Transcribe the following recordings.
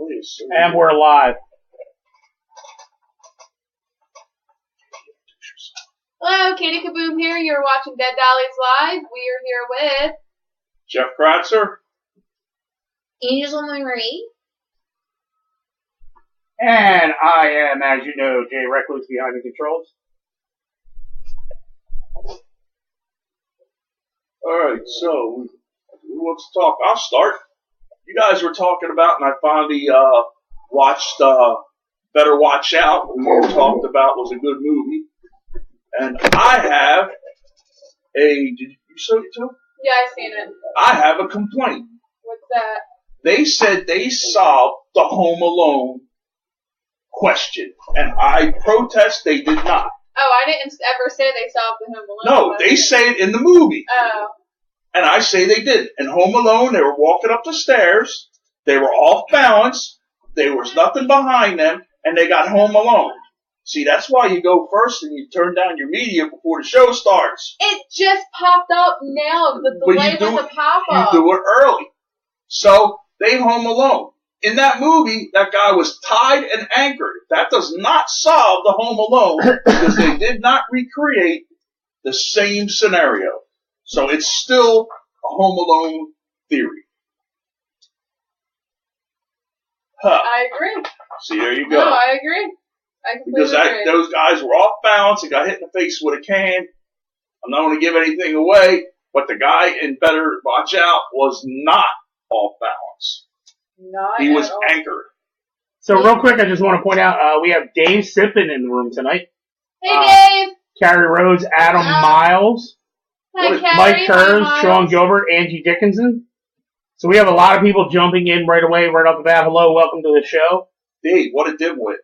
Dollies. And we're live. Hello, Katie KaBoom here. You're watching Dead Dollies Live. We are here with Jeff Kratzer. Angel Marie. And I am, as you know, Jay Recluse behind the controls. Alright, so who wants to talk? I'll start. You guys were talking about, and I finally watched Better Watch Out. We talked about was a good movie. And I have did you show it too? Yeah, I've seen it. I have a complaint. What's that? They said they solved the Home Alone question, and I protest they did not. Oh, I didn't ever say they solved the Home Alone. No, they say it in the movie. Oh. And I say they didn't. In Home Alone, they were walking up the stairs, they were off balance, there was nothing behind them, and they got home alone. See, that's why you go first and you turn down your media before the show starts. It just popped up now. The delay with the pop-up. You do it early. So, they home alone. In that movie, that guy was tied and anchored. That does not solve the Home Alone because they did not recreate the same scenario. So it's still a Home Alone theory. Huh. I agree. See, there you go. No, I agree. I completely agree. Those guys were off balance and got hit in the face with a can. I'm not going to give anything away, but the guy in Better Watch Out was not off balance. He was anchored. So real quick, I just want to point out, we have Dave Sippin in the room tonight. Hey, Dave. Carrie Rose, Adam Miles, Hi, Carrie. Mike Kurz, Sean Gilbert, Angie Dickinson. So we have a lot of people jumping in right away, right off the bat. Hello, welcome to the show. Dave, what a dimwit.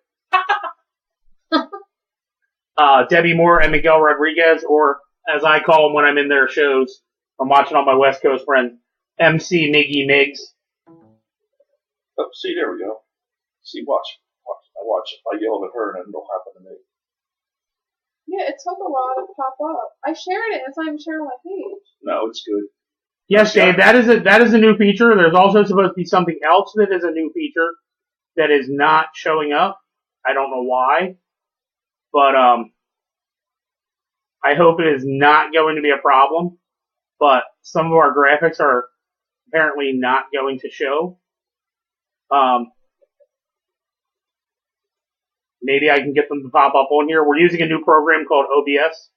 Debbie Moore and Miguel Rodriguez, or as I call them when I'm in their shows, I'm watching all my West Coast friends, MC Miggy Miggs. Oh, see, there we go. See, watch. I watch. If I yell at her, and it'll happen to me. Yeah, it took a while to pop up. I shared it. It's not even shared on my page. No, it's good. Yes, Dave, that is a new feature. There's also supposed to be something else that is a new feature that is not showing up. I don't know why, but I hope it is not going to be a problem. But some of our graphics are apparently not going to show. Maybe I can get them to pop up on here. We're using a new program called OBS.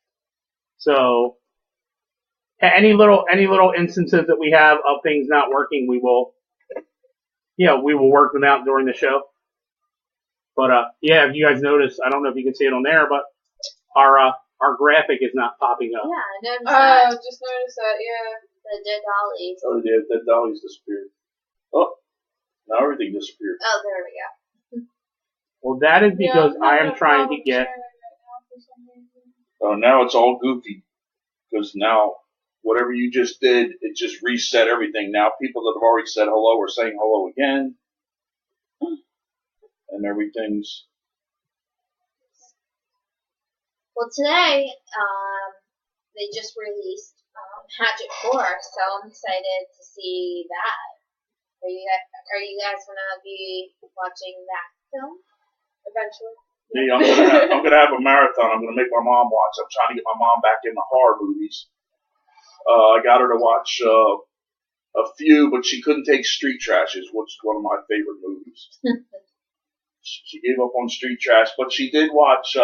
So any little instances that we have of things not working, we will work them out during the show. But yeah, if you guys notice, I don't know if you can see it on there, but our graphic is not popping up. Yeah, I noticed that. Oh, just noticed that, yeah. The Dead Dollies. Oh, yeah, the Dollies disappeared. Oh, now everything disappeared. Oh, there we go. Well, that is because I am trying to get... Oh, now it's all goofy. Because now, whatever you just did, it just reset everything. Now people that have already said hello are saying hello again. And everything's... Well, today, they just released Magic 4, so I'm excited to see that. Are you guys gonna be watching that film eventually? Yeah, I'm gonna have a marathon. I'm gonna make my mom watch. I'm trying to get my mom back in the horror movies. I got her to watch a few, but she couldn't take Street Trashes, which is one of my favorite movies. She gave up on Street Trash, but she did watch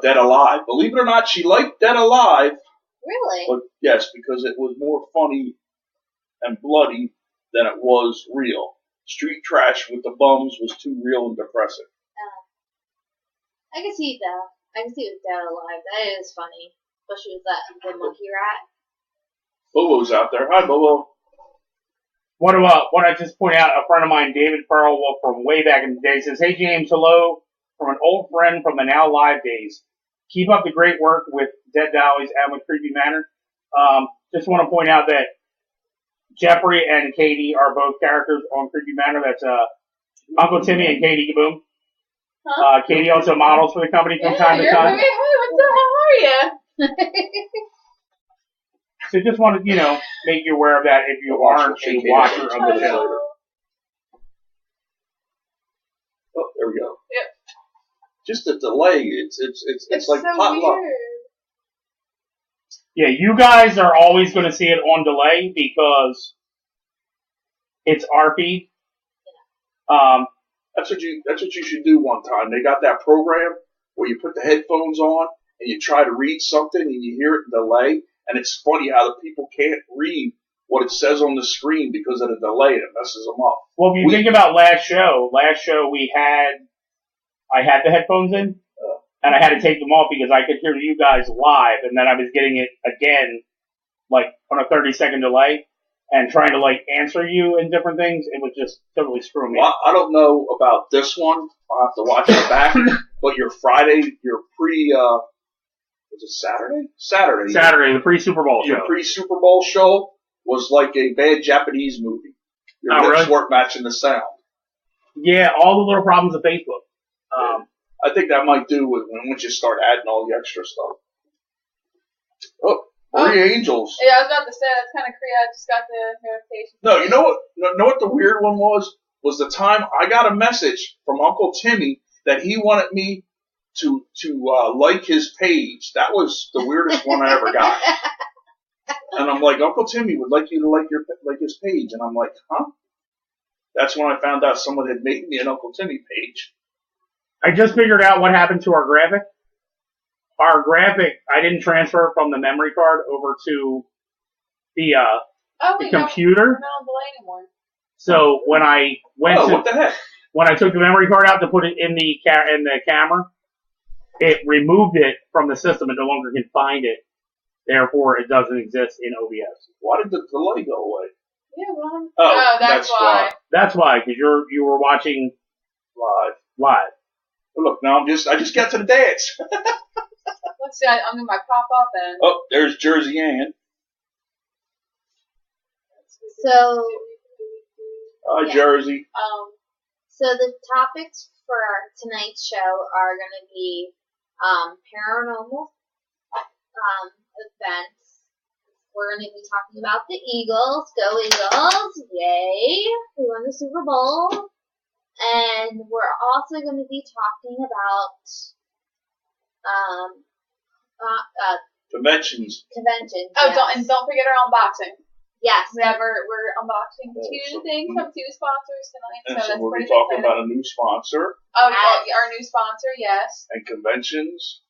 Dead Alive. Believe it or not, she liked Dead Alive. Really? But yes, because it was more funny and bloody than it was real. Street Trash with the bums was too real and depressing. I can see that. I can see Dead Alive. That is funny. Especially with that the monkey rat. Bobo's out there. Hi, Bobo. Want to just point out, a friend of mine, David Farrell, from way back in the day, says, "Hey James, hello from an old friend from the Now Live days. Keep up the great work with Dead Dollies and with Creepy Manor. Just want to point out that Jeffrey and Katie are both characters on Creepy Manor. That's Uncle Timmy and Katie KaBoom. Huh? Katie also models for the company from time to time. Hey, what the hell are you? So just wanted, make you aware of that if you aren't a watcher of the show. Oh, there we go. Yep. Just a delay. It's like so potluck. weird. Yeah, you guys are always going to see it on delay because it's our feed. That's what you should do one time. They got that program where you put the headphones on and you try to read something and you hear it in delay. And it's funny how the people can't read what it says on the screen because of the delay. It messes them up. Well, if you think about last show I had the headphones in, and I had to take them off because I could hear you guys live, and then I was getting it again, like on a 30-second delay, and trying to like answer you in different things. It was just totally screwing me. Well, I don't know about this one. I'll have to watch it back. But your Friday, your was it Saturday? Saturday, the pre-Super Bowl show. Your pre-Super Bowl show was like a bad Japanese movie. Your lips really? weren't matching the sound. Yeah, all the little problems of Facebook. I think that might do with once you start adding all the extra stuff. Oh, Marie Angels. Yeah, I was about to say, that's kind of creepy. I just got the notification. No, you know what? Know what the weird one was? Was the time I got a message from Uncle Timmy that he wanted me to like his page. That was the weirdest one I ever got. And I'm like, Uncle Timmy would like you to like his page, and I'm like, huh? That's when I found out someone had made me an Uncle Timmy page. I just figured out what happened to our graphic. Our graphic, I didn't transfer from the memory card over to the computer. We're not on delay anymore. So when I what the heck? when I took the memory card out to put it in the camera, it removed it from the system. It no longer can find it. Therefore, it doesn't exist in OBS. Why did the delay go away? Yeah, well, Oh, that's why. That's why, because you were watching live. Well, look, now I just got to the dance. Let's see, I'm in my pop-up and... Oh, there's Jersey Ann. So, Hi, Jersey. So the topics for tonight's show are going to be paranormal events. We're going to be talking about the Eagles. Go Eagles! Yay! They won the Super Bowl. And we're also going to be talking about Conventions. conventions. Oh, yes. don't forget our unboxing. Yes. We're unboxing two things from two sponsors tonight, And so so that's we'll be pretty talking exciting. about a new sponsor Oh, Yes. our new sponsor, yes. and conventions.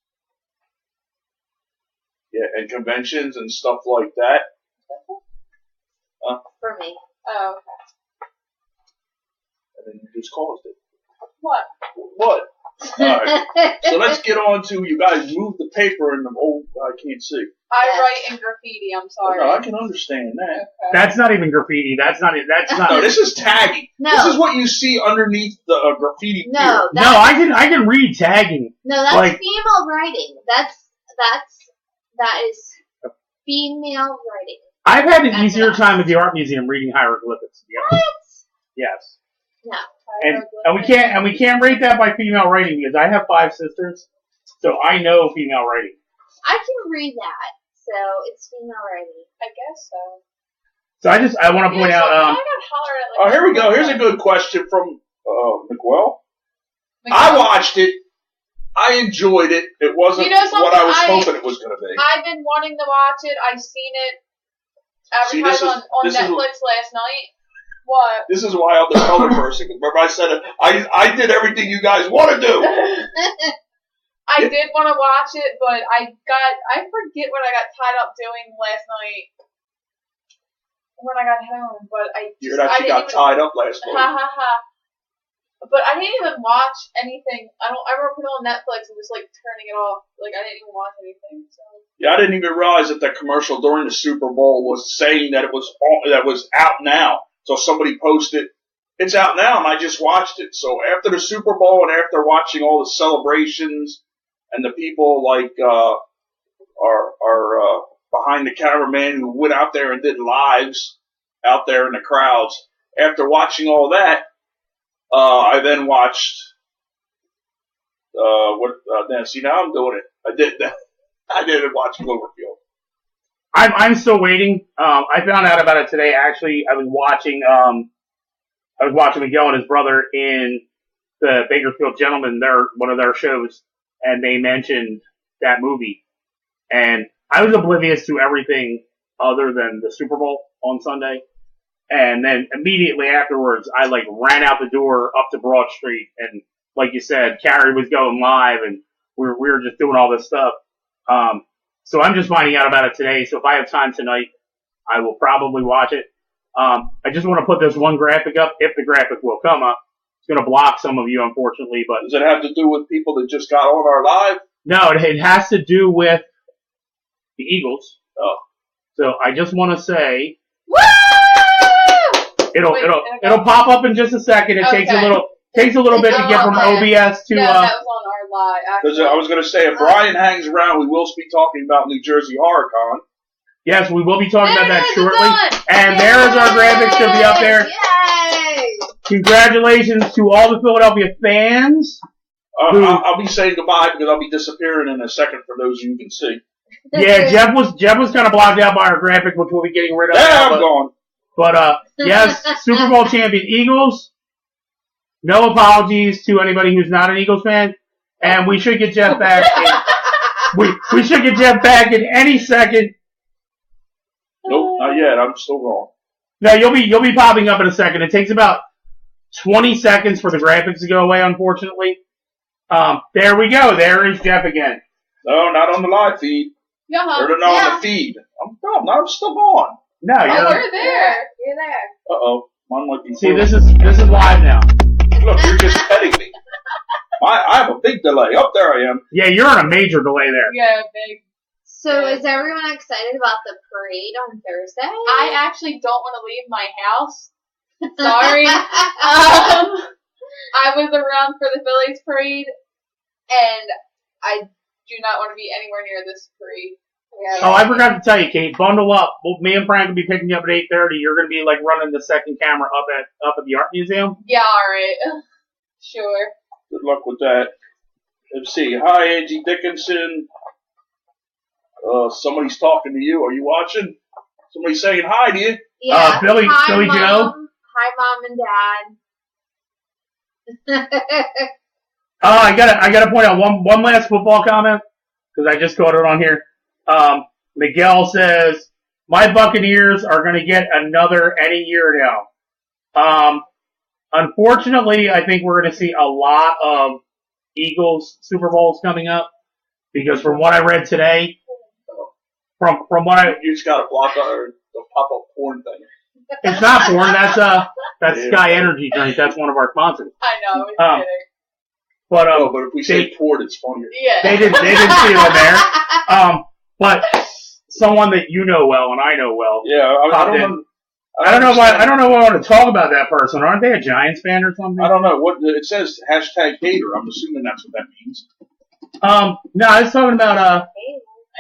Yeah, and conventions and stuff like that. For me. Oh, okay. And then you just caused it. What? What? Alright. So let's get on to, you guys move the paper and I can't see. I Yes. write in graffiti, I'm sorry. No, I can understand that. Okay. That's not even graffiti. That's not. No, this is tagging. No. This is what you see underneath the graffiti No, here. No, I can read tagging. No, that's Like- female writing. That is female writing. I've had an That's easier enough. time at the art museum reading hieroglyphics. To be honest. What? Yes. No. And we can't rate that by female writing because I have 5 sisters, so I know female writing. I can read that, so it's female writing. I guess so. So I want to point Yeah, so out. I got hollered at, like, Oh, here we go. Here's a good question from McWell. I watched it. I enjoyed it. It wasn't You know something? what I was hoping it was going to be. I've been wanting to watch it. I've seen it See, advertised on this is- Netflix last night. What? This is why I'm the color person. Remember I said it. I did everything you guys want to do. I did want to watch it, but I forget what I got tied up doing last night when I got home. But You actually got tied up last Ha night. ha ha. But I didn't even watch anything. I ever put it on Netflix and just like turning it off. Like I didn't even watch anything. So. Yeah, I didn't even realize that the commercial during the Super Bowl was saying that it was out now. So somebody posted, it's out now, and I just watched it. So after the Super Bowl and after watching all the celebrations and the people like our behind the cameraman who went out there and did lives out there in the crowds, after watching all that, I then watched see, now I'm doing it. I did that. I didn't watch Cloverfield. I'm still waiting. I found out about it today. Actually, I was watching Miguel and his brother in the Bakersfield Gentlemen, one of their shows, and they mentioned that movie. And I was oblivious to everything other than the Super Bowl on Sunday. And then immediately afterwards, I ran out the door up to Broad Street, and like you said, Carrie was going live, and we were just doing all this stuff. So I'm just finding out about it today. So if I have time tonight, I will probably watch it. I just want to put this one graphic up, if the graphic will come up. It's going to block some of you, unfortunately, but Does it have to do with people that just got on our live? no, it has to do with the Eagles. Oh. So I just want to say, Woo! it'll pop up in just a second. It takes a little bit to get from OBS to No, that was on our live. Actually. I was going to say, if Brian hangs around, we will be talking about New Jersey HorrorCon. Yes, we will be talking about that It's shortly. done. And Yay! there is our graphic. Should be up there. Yay! Congratulations to all the Philadelphia fans. I'll be saying goodbye because I'll be disappearing in a second for those you can see. Yeah, Jeff was kind of blocked out by our graphic, which we'll be getting rid of. Yeah, I'm gone. But yes, Super Bowl champion Eagles. No apologies to anybody who's not an Eagles fan, and we should get Jeff back. We should get Jeff back in any second. Nope, not yet. I'm still gone. No, you'll be popping up in a second. It takes about 20 seconds for the graphics to go away, unfortunately. There we go. There is Jeff again. No, not on the live feed. Yeah. Or on the feed. I'm still gone. No, Oh, you're we're there. You're there. Uh-oh. Mine might be see. through. This is live now. Look, you're just petting me. I have a big delay. Up there I am. Yeah, you're on a major delay there. Yeah, big. So is everyone excited about the parade on Thursday? I actually don't want to leave my house. Sorry. I was around for the Phillies parade, and I do not want to be anywhere near this parade. Yeah. Oh, I forgot to tell you, Kate. Bundle up. Well, me and Frank will be picking you up at 8:30. You're going to be running the second camera up at the art museum. Yeah, alright. Sure. Good luck with that. Let's see. Hi, Angie Dickinson. Somebody's talking to you. Are you watching? Somebody's saying hi to you. Yeah. Billy Hi, Joe. Mom. Hi, Mom and Dad. I gotta point out one last football comment because I just caught it on here. Miguel says my Buccaneers are going to get another any year now. Unfortunately, I think we're going to see a lot of Eagles Super Bowls coming up because from what I read today, from what You just got to block our the pop-up porn thing. it's not porn. That's Sky Energy drink. That's one of our sponsors. I know, I'm kidding. But But if we say porn, it's funnier. Yeah. they didn't see it on there. But someone that you know well and I know well. Yeah, I don't know. I don't know if I want to talk about that person. Aren't they a Giants fan or something? I don't know what it says. Hashtag hater. I'm assuming that's what that means. No, I was talking about I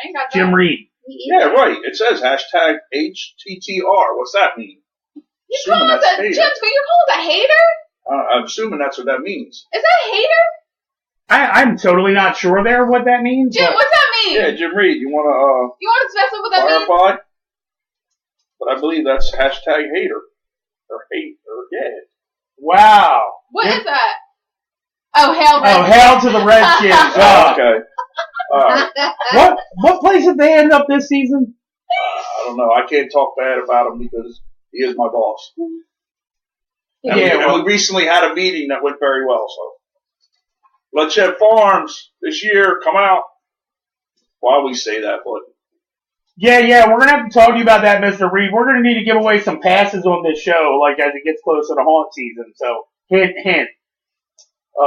ain't got Jim that. Reed. Yeah, right. It says hashtag HTTR. What's that mean? You Assuming call us that's a hater. Jim, so you call us a hater? I'm assuming that's what that means. Is that a hater? I'm totally not sure there what that means. Jim, but what's that mean? Yeah, Jim Reed, you want You want to specify what to that means? clarify? But I believe that's hashtag hater. Or hate. Or yeah. wow. What is that? Oh, hell. Oh, hail to the Redskins. Oh, okay. Alright. What place did they end up this season? I don't know. I can't talk bad about him because he is my boss. And we recently had a meeting that went very well, so. Bloodshed Farms this year, come out. Why we say that, but Yeah, we're gonna have to talk to you about that, Mr. Reed. We're gonna need to give away some passes on this show, as it gets closer to haunt season. So, hint.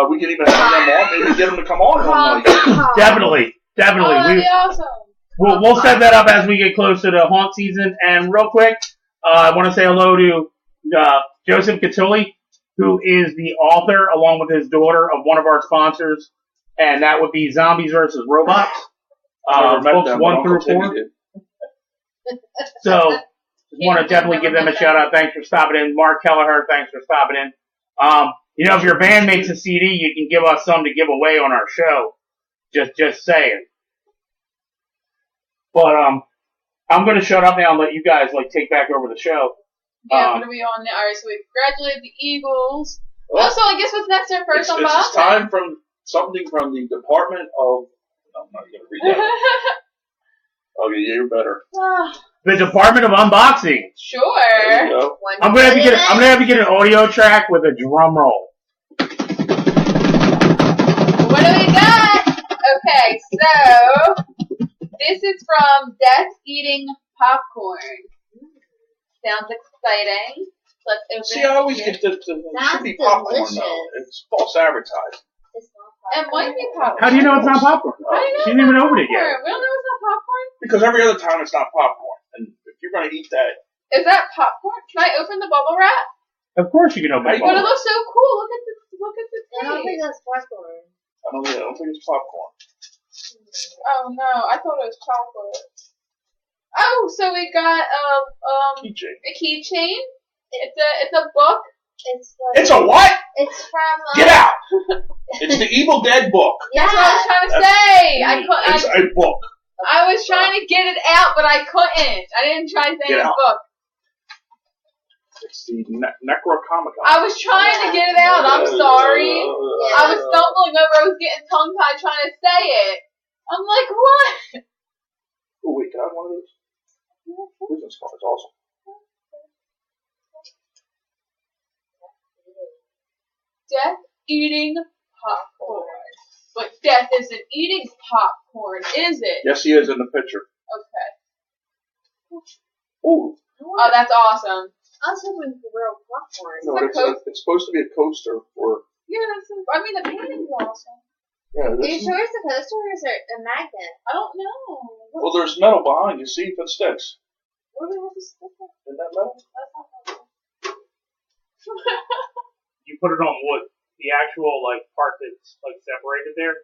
we can even have them on. Maybe get them to come on one night. Definitely. Oh, that'd be awesome. We'll set that up as we get closer to haunt season. And real quick, I want to say hello to Joseph Catulli, who is the author, along with his daughter, of one of our sponsors, and that would be Zombies vs. Robots. Books 1 through 4. So, want to definitely give them a shout out. Thanks for stopping in. Mark Kelleher, thanks for stopping in. If your band makes a CD, you can give us some to give away on our show. Just saying. But I'm going to shut up now and let you guys take back over the show. Yeah, what are we on now? Alright, so we congratulated the Eagles. Well, So I guess what's next in first on It's time from something from the Department of. I'm not going to read that. Okay, yeah, you're better. The Department of Unboxing. Sure. There you go. I'm gonna have to get an audio track with a drum roll. What do we got? Okay, so this is from Death Eating Popcorn. Sounds exciting. Let's open See, it I always here. get it should be popcorn delicious. though. It's false advertising. It's not It might be popcorn. How do you know it's not popcorn? How do you know She it's didn't even not open it popcorn? yet. We don't know it's not popcorn? Because every other time it's not popcorn. And if you're going to eat that, Is that popcorn? Can I open the bubble wrap? Of course you can open it. But it looks so cool. Look at the I don't think tape. that's popcorn. I don't think it's popcorn. Oh no, I thought it was chocolate. Oh, so we got Keychain. a keychain. It's a book. It's like, It's a what? It's from. Get out! It's the Evil Dead book. That's what I was trying to say. It's a book. I was trying to get it out, but I couldn't. I didn't try saying Get out. book. It's the Necronomicon. I was trying to get it out. I'm sorry. I was stumbling over. I was getting tongue tied trying to say it. I'm like, what? Oh wait, can I have one of those? Business cards, awesome. Death eating popcorn. But Death isn't eating popcorn, is it? Yes, he is in the picture. Okay. Oh, Oh, that's awesome. I was hoping for real popcorn. no, it's supposed to be a coaster for. Yeah, I mean, the painting's awesome. Yeah, Are you this sure it's a coaster or is it a magnet? I don't know. well, there's metal behind you. See if it sticks. What do we have to stick it? Isn't that metal? That's not metal. You put it on wood. The actual part that's separated there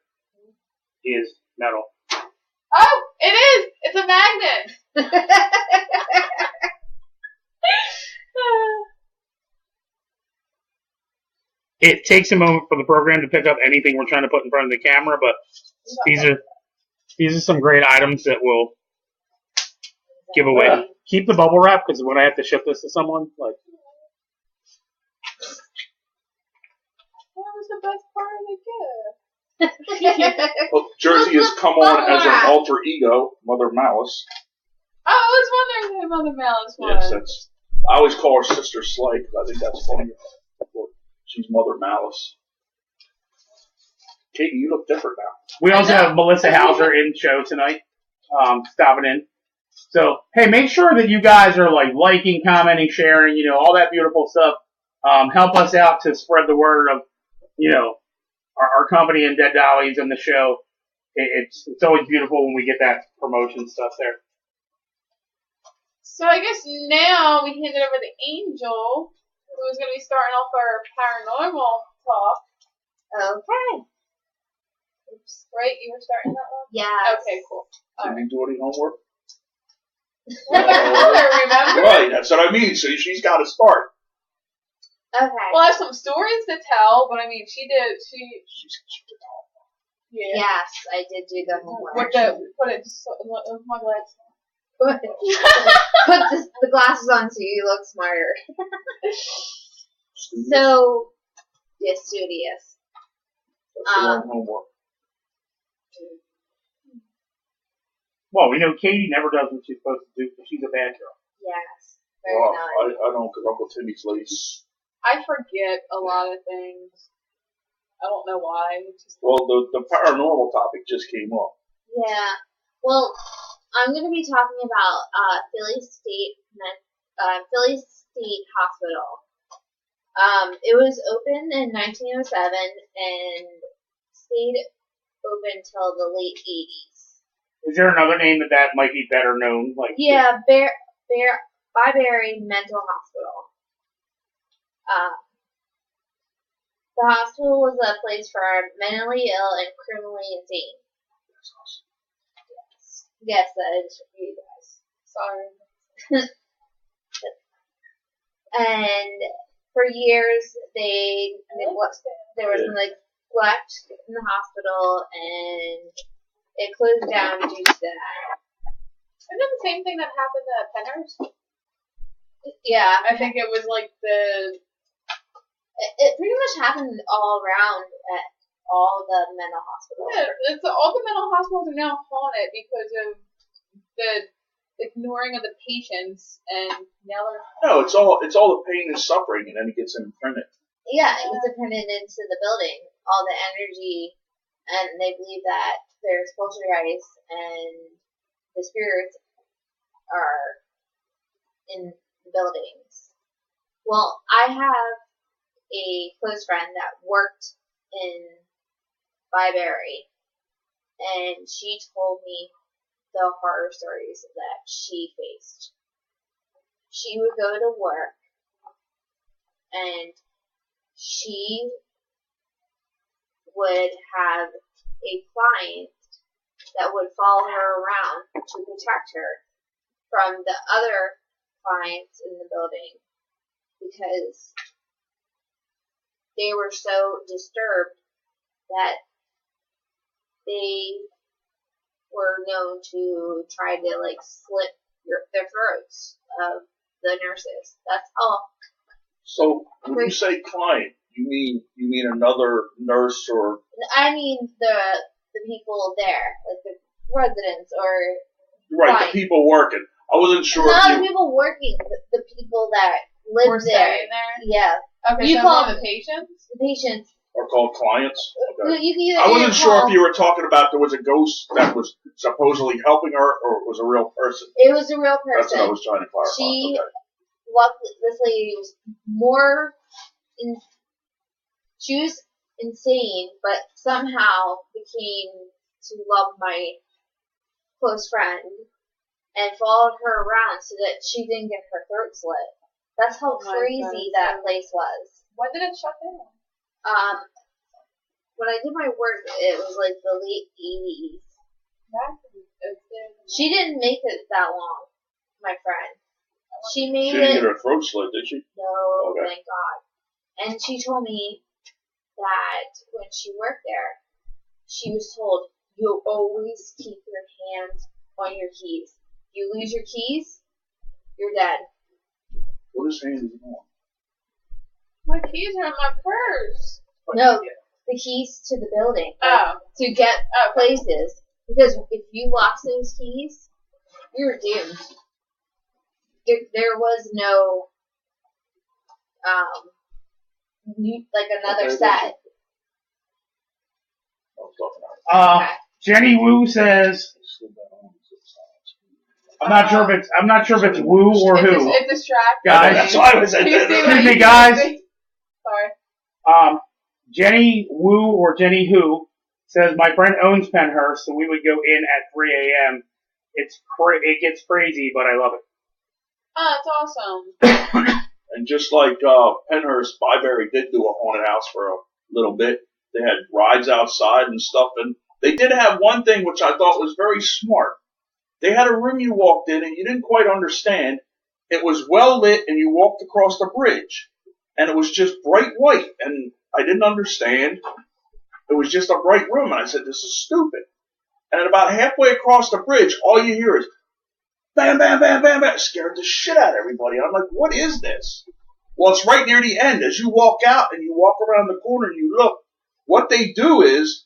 is metal. Oh, it is! It's a magnet! It takes a moment for the program to pick up anything we're trying to put in front of the camera, but these are some great items that we'll give away. Yeah. Keep the bubble wrap because when I have to ship this to someone, That was the best part of the gift. Well, Jersey has come on as an alter ego, Mother Malice. I was wondering who Mother Malice was. Yes, I always call her Sister Sly because I think that's funny. She's Mother Malice. Katie, you look different now. we also have Melissa Hauser in show tonight, stopping in. So, hey, make sure that you guys are liking, commenting, sharing, all that beautiful stuff. Help us out to spread the word of, our company and Dead Dollies and the show. It's always beautiful when we get that promotion stuff there. So I guess now we hand it over to Angel, who's going to be starting off our paranormal talk. Okay. Oops. Right? You were starting that one? Yeah. Okay, cool. Did you do any homework? Well, my mother, remember? Right, that's what I mean. So she's got to start. Okay. Well, I have some stories to tell, but I mean, she did. She's Yeah. Yes, I did do the homework. Put it with my glasses on. Put the glasses on so you look smarter. So, yeah, studious. That's the wrong homework. Well, we know Katie never does what she's supposed to do because she's a bad girl. Yes. Very Well, nice. I don't because Uncle Timmy's lazy. I forget a lot of things. I don't know why. It's just Well, the paranormal topic just came up. Yeah. Well, I'm going to be talking about Philly State Hospital. It was opened in 1907 and stayed open till the late 80s. Is there another name that might be better known? Yeah, Byberry Mental Hospital. The hospital was a place for mentally ill and criminally insane. That's awesome. Yes, that is for you guys. sorry. And for years, there was neglect in the hospital, and it closed down due to that. Isn't that the same thing that happened at Penner's? Yeah, I think it was like It pretty much happened all around at all the mental hospitals. Yeah, it's all the mental hospitals are now haunted because of the ignoring of the patients, and now they're No, it's all the pain and suffering, and then it gets imprinted. Yeah, it was imprinted into the building. All the energy, and they believe that there's poltergeists and the spirits are in the buildings. Well, I have a close friend that worked in Byberry, and she told me the horror stories that she faced. She would go to work, and she would have a client that would follow her around to protect her from the other clients in the building because they were so disturbed that they were known to try to slit their throats of the nurses. That's all. So when you say client, you mean another nurse or? I mean the people there, like the residents or Right, clients. the people working. I wasn't sure. Not if the you, people working, the people that live We're there. staying there. Yeah, Okay, You so call one of the patients. the patients. are called clients. Okay. You can either I wasn't sure call, if you were talking about there was a ghost that was supposedly helping her, or it was a real person. It was a real That's what I person. was trying to clarify. She, Okay. luckily, this lady was she was insane, but somehow became to love my close friend and followed her around so that she didn't get her throat slit. That's how Oh my crazy God. that place was. When did it shut down? When I did my work, it was like the late 80s. She didn't make it that long, my friend. She made She didn't it. get her throat slit, did she? No, Okay. thank God. And she told me that when she worked there, she was told, you'll always keep your hands on your keys. You lose your keys, you're dead. What is hands on? My keys are in my purse. No, the keys to the building. Oh. To get places. Because if you lost those keys, you're doomed. There was no, another Okay, set. I was talking about Okay. Jenny Wu says, I'm not sure if it's Wu or who. It's distracting. Guys. That's why I was at Excuse me, guys. Sorry. Jenny Wu or Jenny Who says, my friend owns Penhurst, so we would go in at 3 a.m. It gets crazy, but I love it. Oh, that's awesome. And just like Penhurst, Byberry did do a haunted house for a little bit. They had rides outside and stuff, and they did have one thing which I thought was very smart. They had a room you walked in and you didn't quite understand. It was well lit and you walked across the bridge. And it was just bright white. And I didn't understand. It was just a bright room. And I said, this is stupid. And about halfway across the bridge, all you hear is bam, bam, bam, bam, bam. It scared the shit out of everybody. And I'm like, what is this? Well, it's right near the end. As you walk out and you walk around the corner and you look, what they do is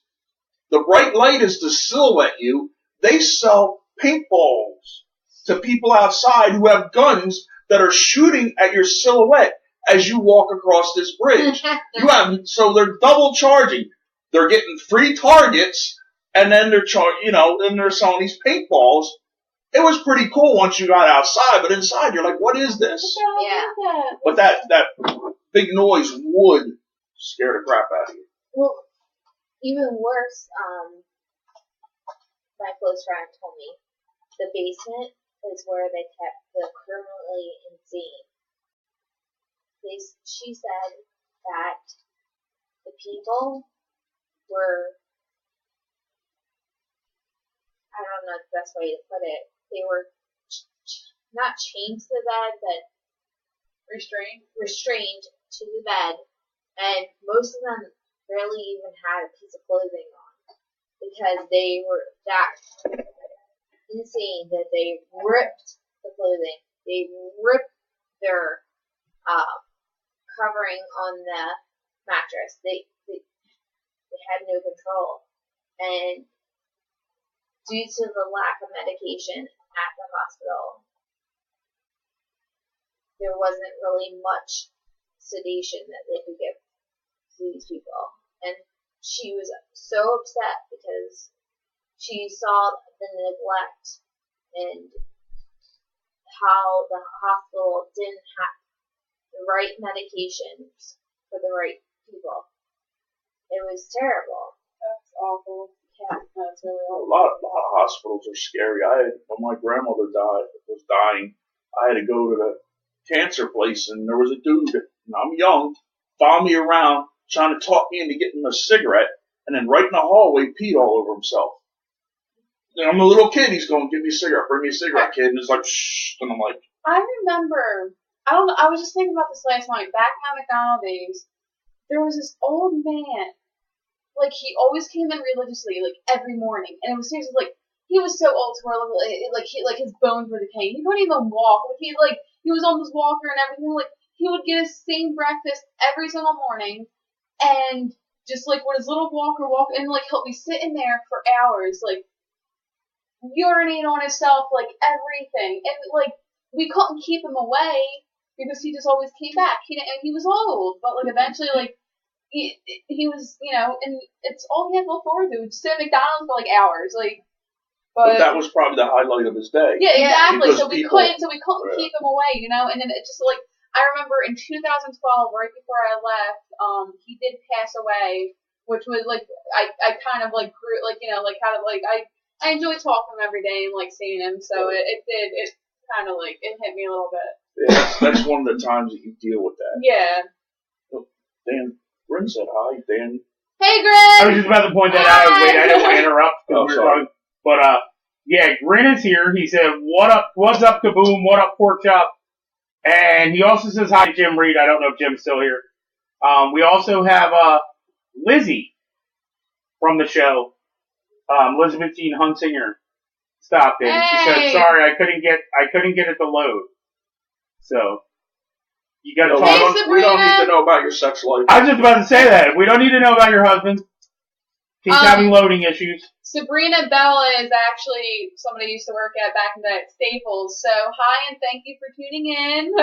the bright light is to silhouette you. They sell paintballs to people outside who have guns that are shooting at your silhouette as you walk across this bridge. So they're double charging. They're getting free targets, and then they're then they're selling these paintballs. It was pretty cool once you got outside, but inside you're like, what is this? Yeah. But that big noise would scare the crap out of you. Well, even worse, my close friend told me the basement is where they kept the criminally insane. She said that the people were, I don't know the best way to put it, they were not chained to the bed, but restrained to the bed, and most of them barely even had a piece of clothing on because they were that insane that they ripped the clothing, they ripped their covering hovering on the mattress. They had no control. And due to the lack of medication at the hospital, there wasn't really much sedation that they could give to these people. And she was so upset because she saw the neglect and how the hospital didn't have the right medications for the right people. It was terrible. That's awful. Yeah. That's really A awful. lot of hospitals are scary. When my grandmother was dying, I had to go to the cancer place, and there was a dude, and I'm young, followed me around, trying to talk me into getting a cigarette, and then right in the hallway, peed all over himself. And I'm a little kid, he's going, give me a cigarette, bring me a cigarette, kid, and it's like, shh, and I'm like, I remember, I don't know, I was just thinking about this last night, back in my McDonald's days, there was this old man, like, he always came in religiously, like, every morning, and it was seriously, like, he was so old to where, like, his bones were decaying, he couldn't even walk, he was on his walker and everything, like, he would get his same breakfast every single morning, and just, like, with his little walker and, like, he'll be sitting there for hours, like, urinate on himself, like, everything, and, like, we couldn't keep him away, because he just always came back, and he was old, but, like, eventually, like, he was, you know, and it's all he had to look forward to, just sit at McDonald's for, like, hours, like, but that was probably the highlight of his day. yeah, exactly, Because so we couldn't keep him away, you know, and then it just, like, I remember in 2012, right before I left, he did pass away, which was, like, I kind of, like, grew, like, you know, like, kind of, like, I enjoy talking to him every day and, like, seeing him, so it kind of, like, it hit me a little bit. Yeah, that's one of the times that you deal with that. Yeah. Dan, Grin said hi, Dan. Hey, I was Grin! just about to point that out. Wait, I didn't want to interrupt. Oh, sorry. But, yeah, Grin is here. He said, what's up, KaBoom? What up, Pork Chop? And he also says hi to Jim Reed. I don't know if Jim's still here. We also have, Lizzie from the show. Elizabeth Jean Hunsinger stopped in. She said, sorry, I couldn't get it to load. So, you gotta We don't need to know about your sex life. I was just about to say that. We don't need to know about your husband. He's having loading issues. Sabrina Bella is actually somebody I used to work at back in the day at Staples. So, hi and thank you for tuning in.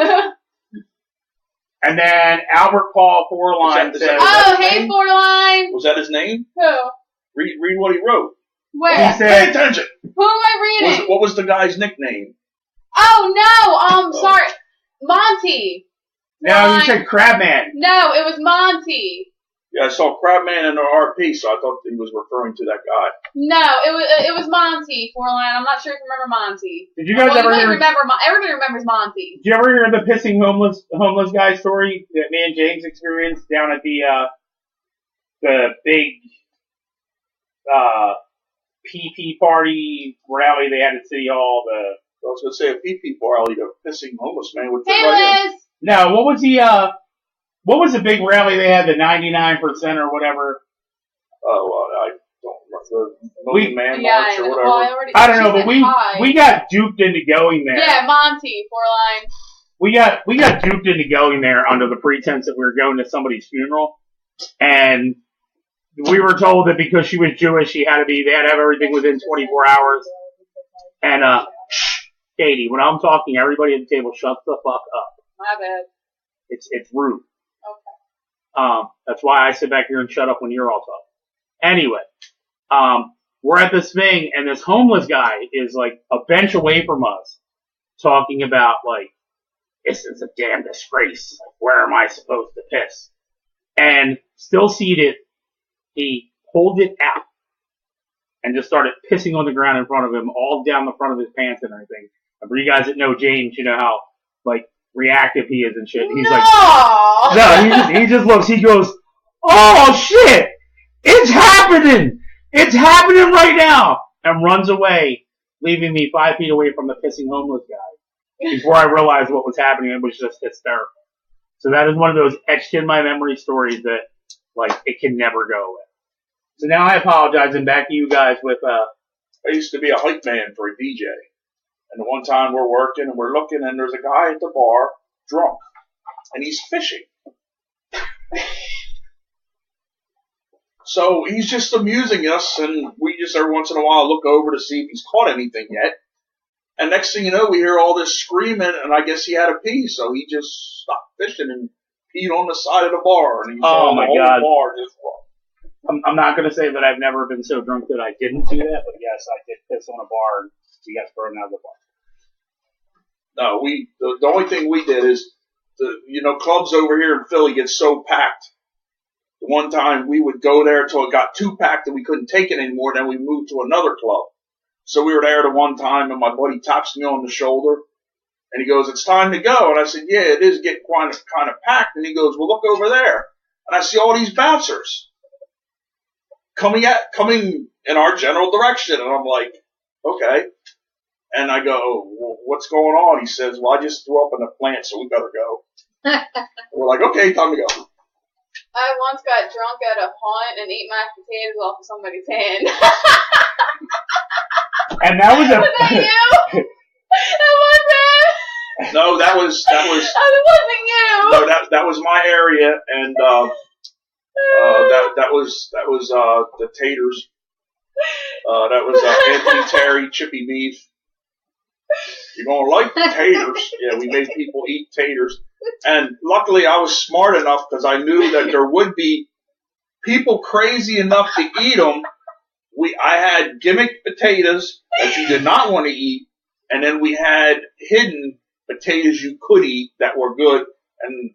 And then Albert Paul Fourline says... Oh, hey, Fourline! Was that his name? Who? Read what he wrote. Where? He said... Pay attention! Who am I reading? What was the guy's nickname? Oh, no! Sorry. Monty. No, you said Crabman. No, it was Monty. Yeah, I saw Crabman in the RP, so I thought he was referring to that guy. No, it was Monty, Fourline. I'm not sure if you remember Monty. Did you guys ever hear... Everybody remembers Monty. Did you ever hear the pissing homeless guy story that me and James experienced down at the big PP party rally they had at City Hall? I was going to say a PP rally, a pissing homeless man would fit Hey, right in. Liz! No, what was the big rally they had, the 99% or whatever? Oh, I don't remember. The Million Man March or whatever. Well, I don't know, but we got duped into going there. Yeah, Monty, Fourline. We got duped into going there under the pretense that we were going to somebody's funeral, and we were told that because she was Jewish, they had to have everything within 24 hours. And Katie, when I'm talking, everybody at the table shuts the fuck up. My bad. It's rude. Okay. That's why I sit back here and shut up when you're all talking. Anyway, we're at this thing, and this homeless guy is like a bench away from us, talking about like, this is a damn disgrace. Like, where am I supposed to piss? And still seated, he pulled it out and just started pissing on the ground in front of him, all down the front of his pants and everything. And for you guys that know James, you know how like reactive he is and shit. He's he just looks. He goes, "Oh shit, it's happening! It's happening right now!" and runs away, leaving me 5 feet away from the pissing homeless guy. Before I realized what was happening, it was just hysterical. So that is one of those etched in my memory stories that, like, it can never go away. So now I apologize, and back to you guys with, I used to be a hype man for a DJ. And the one time we're working and we're looking and there's a guy at the bar, drunk. And he's fishing. So he's just amusing us, and we just every once in a while look over to see if he's caught anything yet. And next thing you know, we hear all this screaming, and I guess he had a pee, so he just stopped fishing and peed on the side of the bar, and he saw the whole bar just wrong. I'm not going to say that I've never been so drunk that I didn't do that, but yes, I did piss on a bar, and he got thrown out of the bar. No, the only thing we did is, clubs over here in Philly get so packed. One time we would go there until it got too packed and we couldn't take it anymore, then we moved to another club. So we were there the one time, and my buddy taps me on the shoulder, and he goes, "It's time to go." And I said, "Yeah, it is getting kind of packed." And he goes, "Well, look over there." And I see all these bouncers coming in our general direction, and I'm like, "Okay." And I go, "Well, what's going on?" He says, "Well, I just threw up in the plant, so we better go." We're like, "Okay, time to go." I once got drunk at a haunt and ate mashed potatoes off of somebody's hand. And that was Was that you? It wasn't. No, that was. It wasn't you. No, that was my area, and that was the taters. That was Anthony Terry chippy beef. You're gonna like the taters. Yeah, we made people eat taters. And luckily I was smart enough because I knew that there would be people crazy enough to eat them. I had gimmick potatoes that you did not want to eat, and then we had hidden potatoes you could eat that were good. And,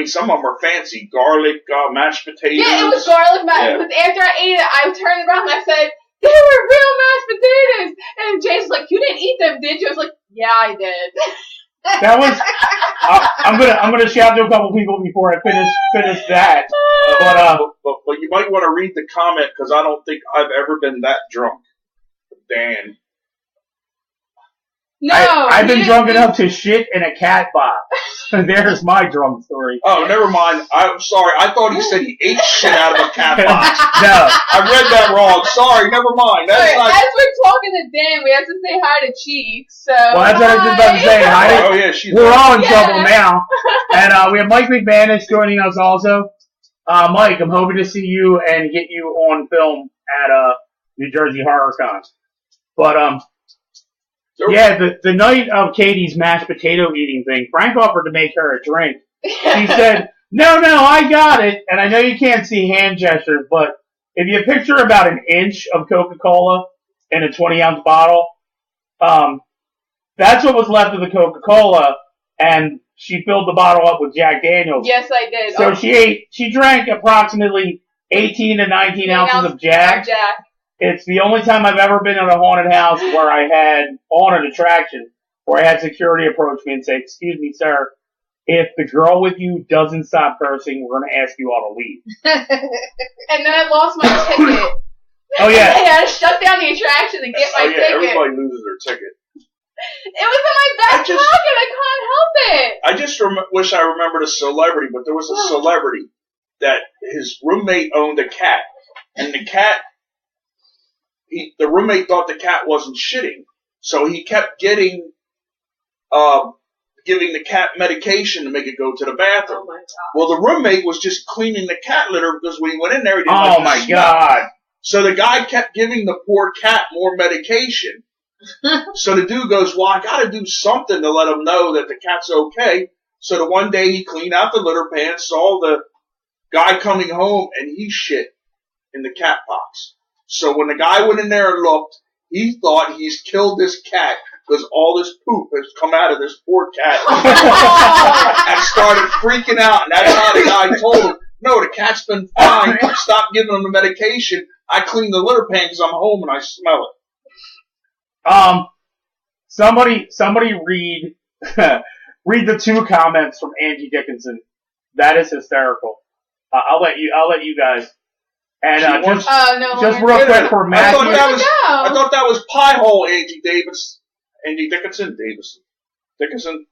some of them are fancy. Garlic, mashed potatoes. Yeah, it was garlic mashed. Yeah. Because after I ate it, I turned around and I said, "They were real mashed potatoes." And James was like, "You didn't eat them, did you?" I was like, "Yeah, I did." That was. I'm gonna shout to a couple people before I finish that. But you might want to read the comment because I don't think I've ever been that drunk. Dan. No, I've been drunk enough to shit in a cat box. There's my drunk story. Oh, never mind. I'm sorry. I thought he said he ate shit out of a cat box. No. I read that wrong. Sorry, never mind. That's not... As we're talking to Dan, we have to say hi to Cheeks. So. Well, that's what I was just about to say. Oh, yeah, we're all in trouble now. And we have Mike McManus joining us also. Mike, I'm hoping to see you and get you on film at New Jersey Horror Con. But yeah, the night of Katie's mashed potato eating thing, Frank offered to make her a drink. She said, no, I got it. And I know you can't see hand gestures, but if you picture about an inch of Coca-Cola in a 20-ounce bottle, that's what was left of the Coca-Cola, and she filled the bottle up with Jack Daniels. Yes, I did. So she drank approximately 18 to 19 ounces of Jack. It's the only time I've ever been at a haunted house where I had, on an attraction, where I had security approach me and say, "Excuse me, sir, if the girl with you doesn't stop cursing, we're going to ask you all to leave." And then I lost my ticket. Oh, yeah. I had to shut down the attraction and get my ticket. Everybody loses their ticket. It was in my back pocket. I can't help it. I just wish I remembered a celebrity, but there was a celebrity that his roommate owned a cat, and the cat... the roommate thought the cat wasn't shitting, so he kept giving the cat medication to make it go to the bathroom. Oh my God. Well, the roommate was just cleaning the cat litter because when he went in there, he didn't Oh my God. So the guy kept giving the poor cat more medication. So the dude goes, "Well, I gotta do something to let him know that the cat's okay." So the one day he cleaned out the litter pan, saw the guy coming home, and he shit in the cat box. So when the guy went in there and looked, he thought he's killed this cat because all this poop has come out of this poor cat. And started freaking out. And that's how the guy told him, "No, the cat's been fine. Stop giving him the medication. I clean the litter pan because I'm home and I smell it." Somebody read the 2 comments from Angie Dickinson. That is hysterical. I'll let you guys. And just real quick for Matthew. I thought that was Pie Hole Angie Dickinson.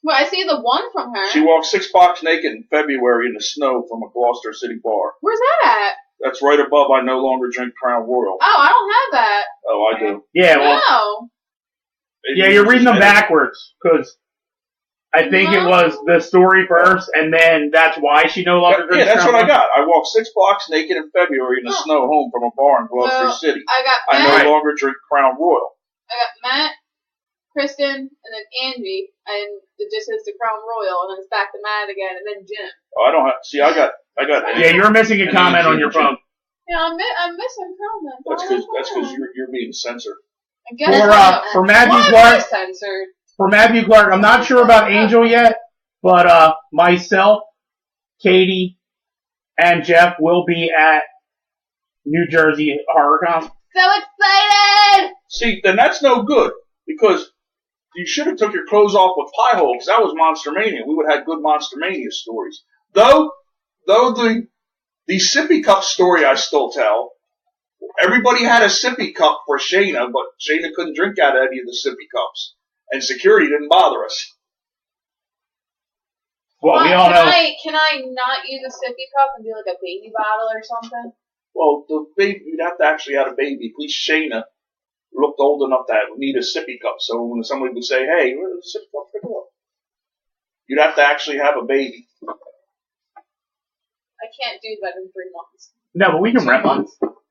Well, I see the one from her. She walked 6 blocks naked in February in the snow from a Gloucester City bar. Where's that at? That's right above I no longer drink Crown Royal. Oh, I don't have that. Oh, I do. Yeah, well. No. Yeah, you're reading them backwards, because I think it was the story first, and then that's why she no longer drinks. Yeah, that's Crown what I Royal. got. I walked 6 blocks naked in February in the snow home from a bar in Gloucester City. I no longer drink Crown Royal. I got Matt, Kristen, and then Angie, and it just says the Crown Royal, and then it's back to Matt again, and then Jim. Oh, I don't have. See, I got. Yeah, you're missing a comment on your phone. Yeah, I'm missing comments. That's because you're being censored. I guess For Matthew Why Clark. am I censored? For Matthew Clark, I'm not sure about Angel yet, but myself, Katie, and Jeff will be at New Jersey HorrorCon. So excited! See, then that's no good because you should have took your clothes off with Pie Hole because that was Monster Mania. We would have had good Monster Mania stories. Though the sippy cup story I still tell. Everybody had a sippy cup for Shayna, but Shayna couldn't drink out of any of the sippy cups. And security didn't bother us. Well, we all know. Can I not use a sippy cup and do like a baby bottle or something? Well, the baby, you'd have to actually have a baby. At least Shayna looked old enough to need a sippy cup. So when somebody would say, hey, where's the sippy cup? Pick it up. You'd have to actually have a baby. I can't do that in 3 months. No, but we can rent one.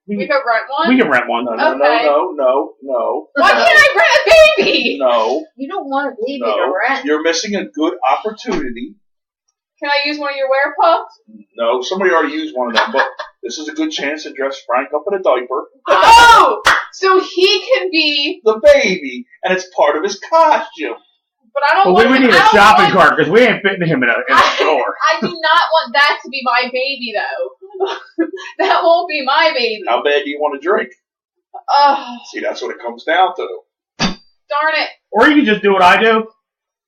We can rent one? We can rent one. No. Why can't I rent a baby? No. You don't want a baby to rent. You're missing a good opportunity. Can I use one of your wear pups? No, somebody already used one of them, but this is a good chance to dress Frank up in a diaper. Oh! So he can be the baby, and it's part of his costume. But I don't want we need a shopping cart because we ain't fitting him in a store. I do not want that to be my baby, though. That won't be my baby. How bad do you want to drink? See, that's what it comes down to. Darn it. Or you can just do what I do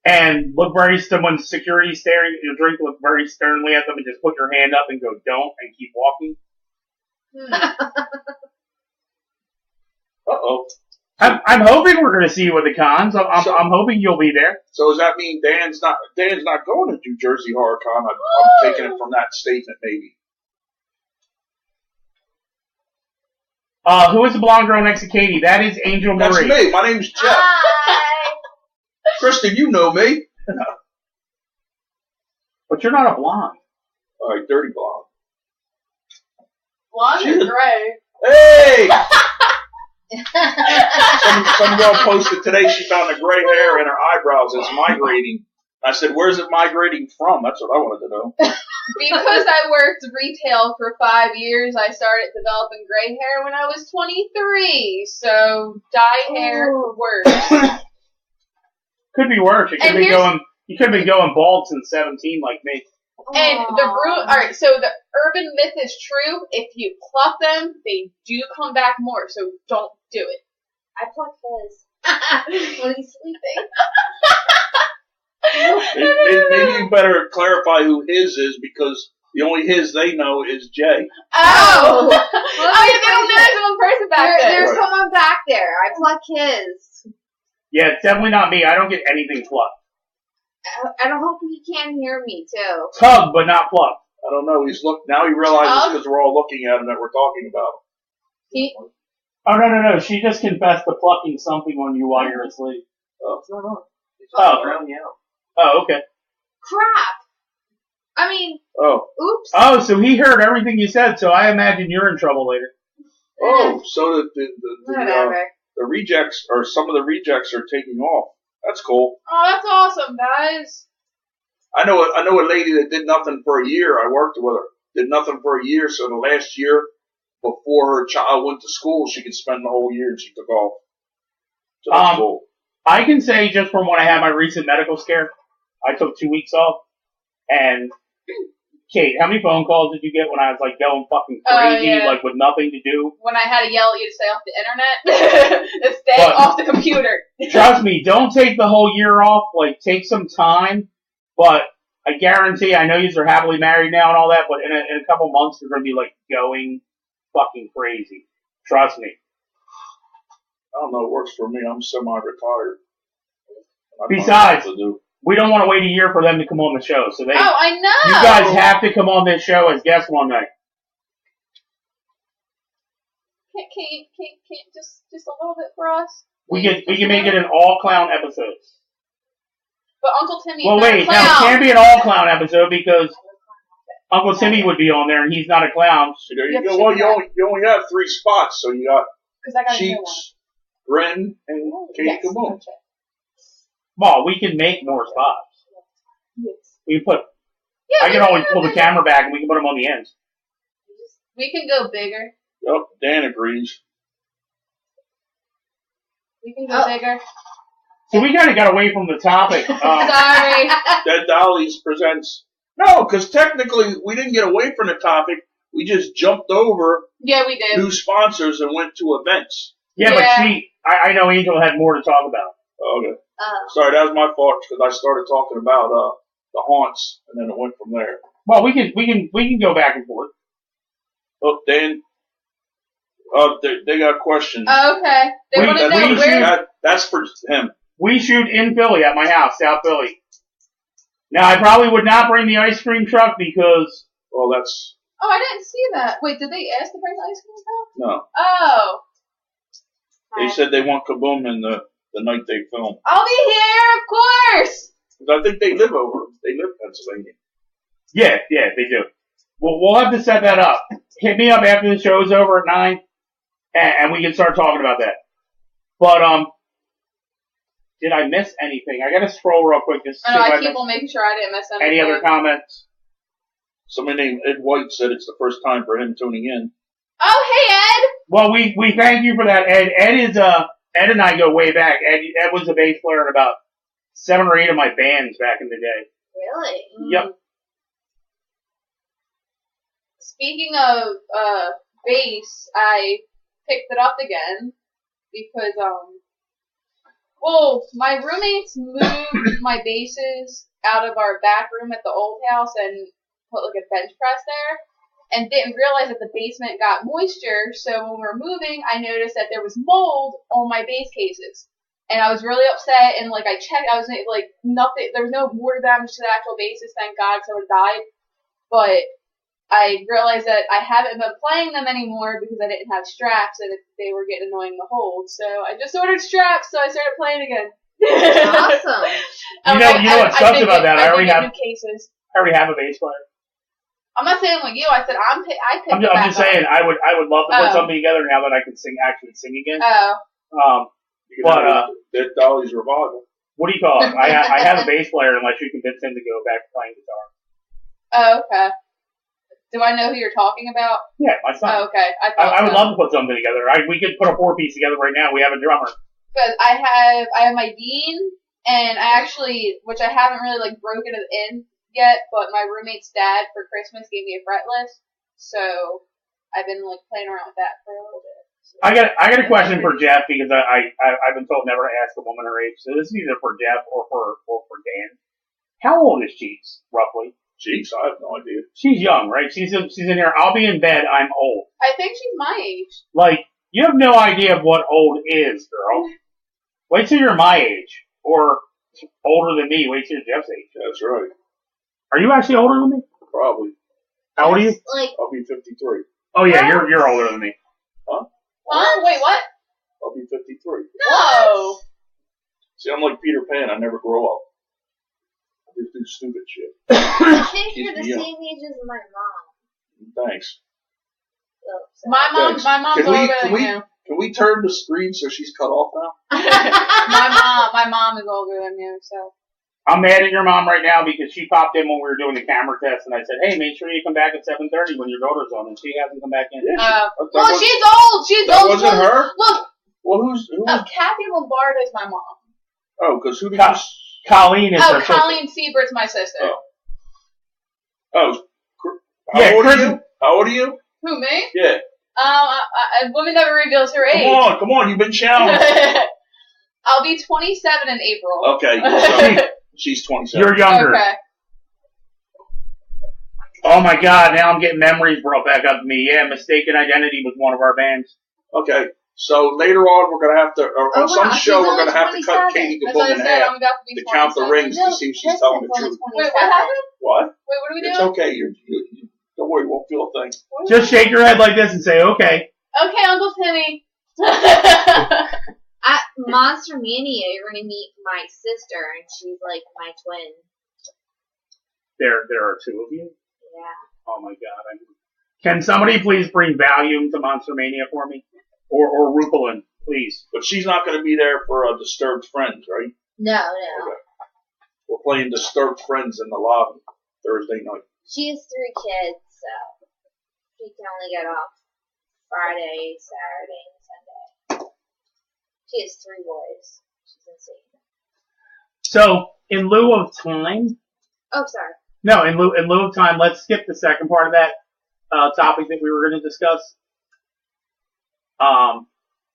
and look very when security staring at your drink, look very sternly at them and just put your hand up and go, don't, and keep walking. Uh-oh. I'm hoping we're going to see you at the cons. I'm hoping you'll be there. So does that mean Dan's not going to New Jersey HorrorCon? I'm taking it from that statement, maybe. Who is the blonde girl next to Katie? That is Angel Marie. That's me. My name's Jeff. Hi. Kristen, you know me. But you're not a blonde. All right, dirty blonde. Blonde or gray? Hey! Some girl posted today she found a gray hair in her eyebrows. It's migrating. I said, where's it migrating from? That's what I wanted to know. Because I worked retail for 5 years, I started developing gray hair when I was 23. So dye hair works. Could be worse. You could be going bald since 17 like me. And alright, so the urban myth is true. If you pluck them, they do come back more, so don't do it. I pluck his when he's sleeping. Maybe you better clarify who his is because the only his they know is Jay. Oh! There's one person back there. There's someone back there. I pluck his. Yeah, it's definitely not me. I don't get anything plucked. I don't hope he can hear me too. Tug, but not plucked. I don't know. Now he realizes because we're all looking at him that we're talking about him. Oh, no. She just confessed to plucking something on you while you're asleep. Oh. Oh, okay. Crap. I mean, oops. Oh, so he heard everything you said, so I imagine you're in trouble later. Oh, so whatever. The rejects, or some of the rejects are taking off. That's cool. Oh, that's awesome, guys. I know a lady that did nothing for a year. I worked with her. Did nothing for a year, so the last year before her child went to school, she could spend the whole year and she took off. So that's cool. I can say just from when I had my recent medical scare, I took 2 weeks off. And Kate, how many phone calls did you get when I was like going fucking crazy, like with nothing to do? When I had to yell at you to stay off the internet, to stay off the computer. Trust me, don't take the whole year off. Like, take some time. But I guarantee, I know you're happily married now and all that, but in a couple months you're going to be like going fucking crazy. Trust me. I don't know. It works for me. I'm semi-retired. Besides, we don't want to wait a year for them to come on the show. So I know. You guys have to come on this show as guests one night. Can't just a little bit for us? We can make it an all clown episodes. But Uncle Timmy Well, is not wait, a now it clown. can't be an all-clown episode because Uncle Timmy would be on there and he's not a clown. So there you go. Well, you only have 3 spots, so you got Because I got a new one. Cheeks, Bryn, and Katie KaBoom. Okay. Well, we can make more spots. Yes. We put. Yeah, I can always pull the camera back and we can put them on the ends. We can go bigger. Yep, Dan agrees. We can go bigger. So we kind of got away from the topic. Sorry. Dead Dollies presents. No, because technically we didn't get away from the topic. We just jumped over Yeah, we did. new sponsors and went to events. Yeah, but I know Angel had more to talk about. Okay. Sorry, that was my fault because I started talking about the haunts and then it went from there. Well, we can go back and forth. Oh, Dan. They got questions. Oh, okay. They want to know where. That's for him. We shoot in Philly at my house, South Philly. Now, I probably would not bring the ice cream truck because... Well, that's... Oh, I didn't see that. Wait, did they ask to bring the ice cream truck? No. Oh. They said they want KaBoom in the night they film. I'll be here, of course. Because I think they live in Pennsylvania. Yeah, they do. Well, we'll have to set that up. Hit me up after the show's over at 9, and we can start talking about that. But, did I miss anything? I gotta scroll real quick just to see if I keep on making sure I didn't miss anything. any other comments. Somebody named Ed White said it's the first time for him tuning in. Oh, hey, Ed. Well, we thank you for that, Ed. Ed and I go way back. Ed was a bass player in about 7 or 8 of my bands back in the day. Really? Yep. Speaking of bass, I picked it up again because my roommates moved my basses out of our back room at the old house and put like a bench press there, and didn't realize that the basement got moisture. So when we were moving, I noticed that there was mold on my bass cases, and I was really upset. And like I checked, I was like nothing. There was no water damage to the actual basses, thank God, so it died. But I realized that I haven't been playing them anymore because I didn't have straps and they were getting annoying to hold. So I just ordered straps, so I started playing again. Awesome. You know what sucks about that? I already have new cases. I already have a bass player. I'm not saying like you. I said I picked. I'm just saying I would love to put something together now that I can actually sing again. Oh. Dead Dollies Revival. What do you call it? I have a bass player unless you convince him to go back to playing guitar. Oh, okay. Do I know who you're talking about? Yeah, my son. Oh, okay. I would love to put something together. We could put a 4-piece together right now. We have a drummer. Because I have my Dean, and I actually, which I haven't really like broken it in yet, but my roommate's dad for Christmas gave me a fretless, so I've been like playing around with that for a little bit. So. I got a question for Jeff because I've been told never to ask a woman her age. So this is either for Jeff or for Dan. How old is Cheeks, roughly? Cheeks, I have no idea. She's young, right? She's in here. I'll be in bed. I'm old. I think she's my age. Like, you have no idea of what old is, girl. Wait till you're my age. Or older than me. Wait till you're Jeff's age. That's right. Are you actually older than me? Probably. How old are you? I'll be 53. Oh, yeah, you're older than me. Huh? What? Wait, what? I'll be 53. No! See, I'm like Peter Pan. I never grow up. I just do stupid shit. I think you're the same age as my mom. Thanks. So, My mom's older than you. Can we turn the screen so she's cut off now? my mom is older than you, so. I'm mad at your mom right now because she popped in when we were doing the camera test, and I said, "Hey, make sure you come back at 7:30 when your daughter's on," and she hasn't come back in. Well, she's old. She's that old. Wasn't her? Look. Well, who's? Kathy Lombardo's my mom. Oh, because who did you? Colleen is her sister. Colleen Siebert's my sister. Oh. Yeah, How old are you? Who, me? Yeah. A woman never reveals her age. Come on, you've been challenged. I'll be 27 in April. Okay, so she's 27. You're younger. Okay. Oh my God, now I'm getting memories brought back up to me. Yeah, Mistaken Identity was one of our bands. Okay, so later on we're going to have to, on some show we're going to have to cut Katie KaBoom in half to count the rings to see if she's telling the truth. Wait, what happened? What? Wait, what are we doing? It's okay, you don't worry, you won't feel a thing. Just shake your head like this and say, okay. Okay, Uncle Timmy. At Monster Mania, you're going to meet my sister, and she's like my twin. There are two of you? Yeah. Oh my god. Can somebody please bring Valium to Monster Mania for me? Or Rupulin, please. But she's not going to be there for Disturbed Friends, right? No. Okay. We're playing Disturbed Friends in the lobby Thursday night. She has 3 kids, so she can only get off Friday, Saturday, and Sunday. She has 3 boys. She's insane. So, in lieu of time... Oh, sorry. No, in lieu of time, let's skip the second part of that topic that we were going to discuss.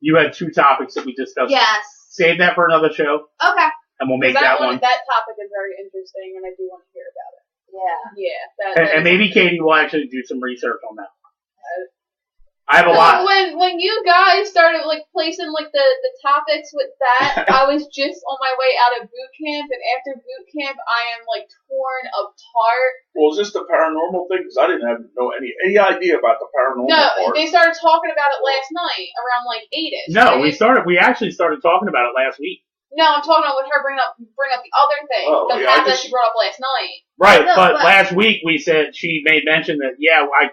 You had 2 topics that we discussed. Yes. Save that for another show, Okay. and we'll make that one. That topic is very interesting, and I do want to hear about it. Yeah. Yeah. And maybe Katie will actually do some research on that. I have a lot. When you guys started placing the topics with that, I was just on my way out of boot camp, and after boot camp, I am torn apart. Well, is this the paranormal thing? Because I didn't have any idea about the paranormal part. They started talking about it last night around 8ish. No, right? we actually started talking about it last week. No, I'm talking about with her bring up the other thing, that she brought up last night. Right, No, but last week we said she made mention that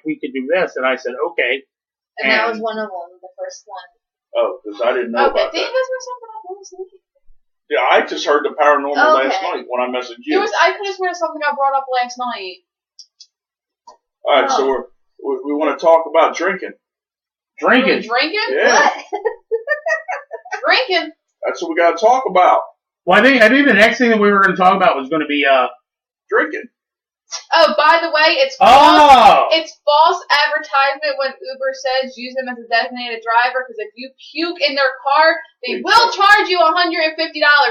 we could do this, and I said okay. And that was one of them, the first one. Oh, because I didn't know about Did you that. guys bring something up last night? Yeah, I just heard the paranormal last night when I messaged you. I could have sworn something got brought up last night. All right, so we want to talk about drinking. Drinking? Yeah. What? Drinking? That's what we got to talk about. Well, I think the next thing that we were going to talk about was going to be drinking. Oh, by the way, it's false advertisement when Uber says use them as a designated driver, because if you puke in their car, they will charge you $150.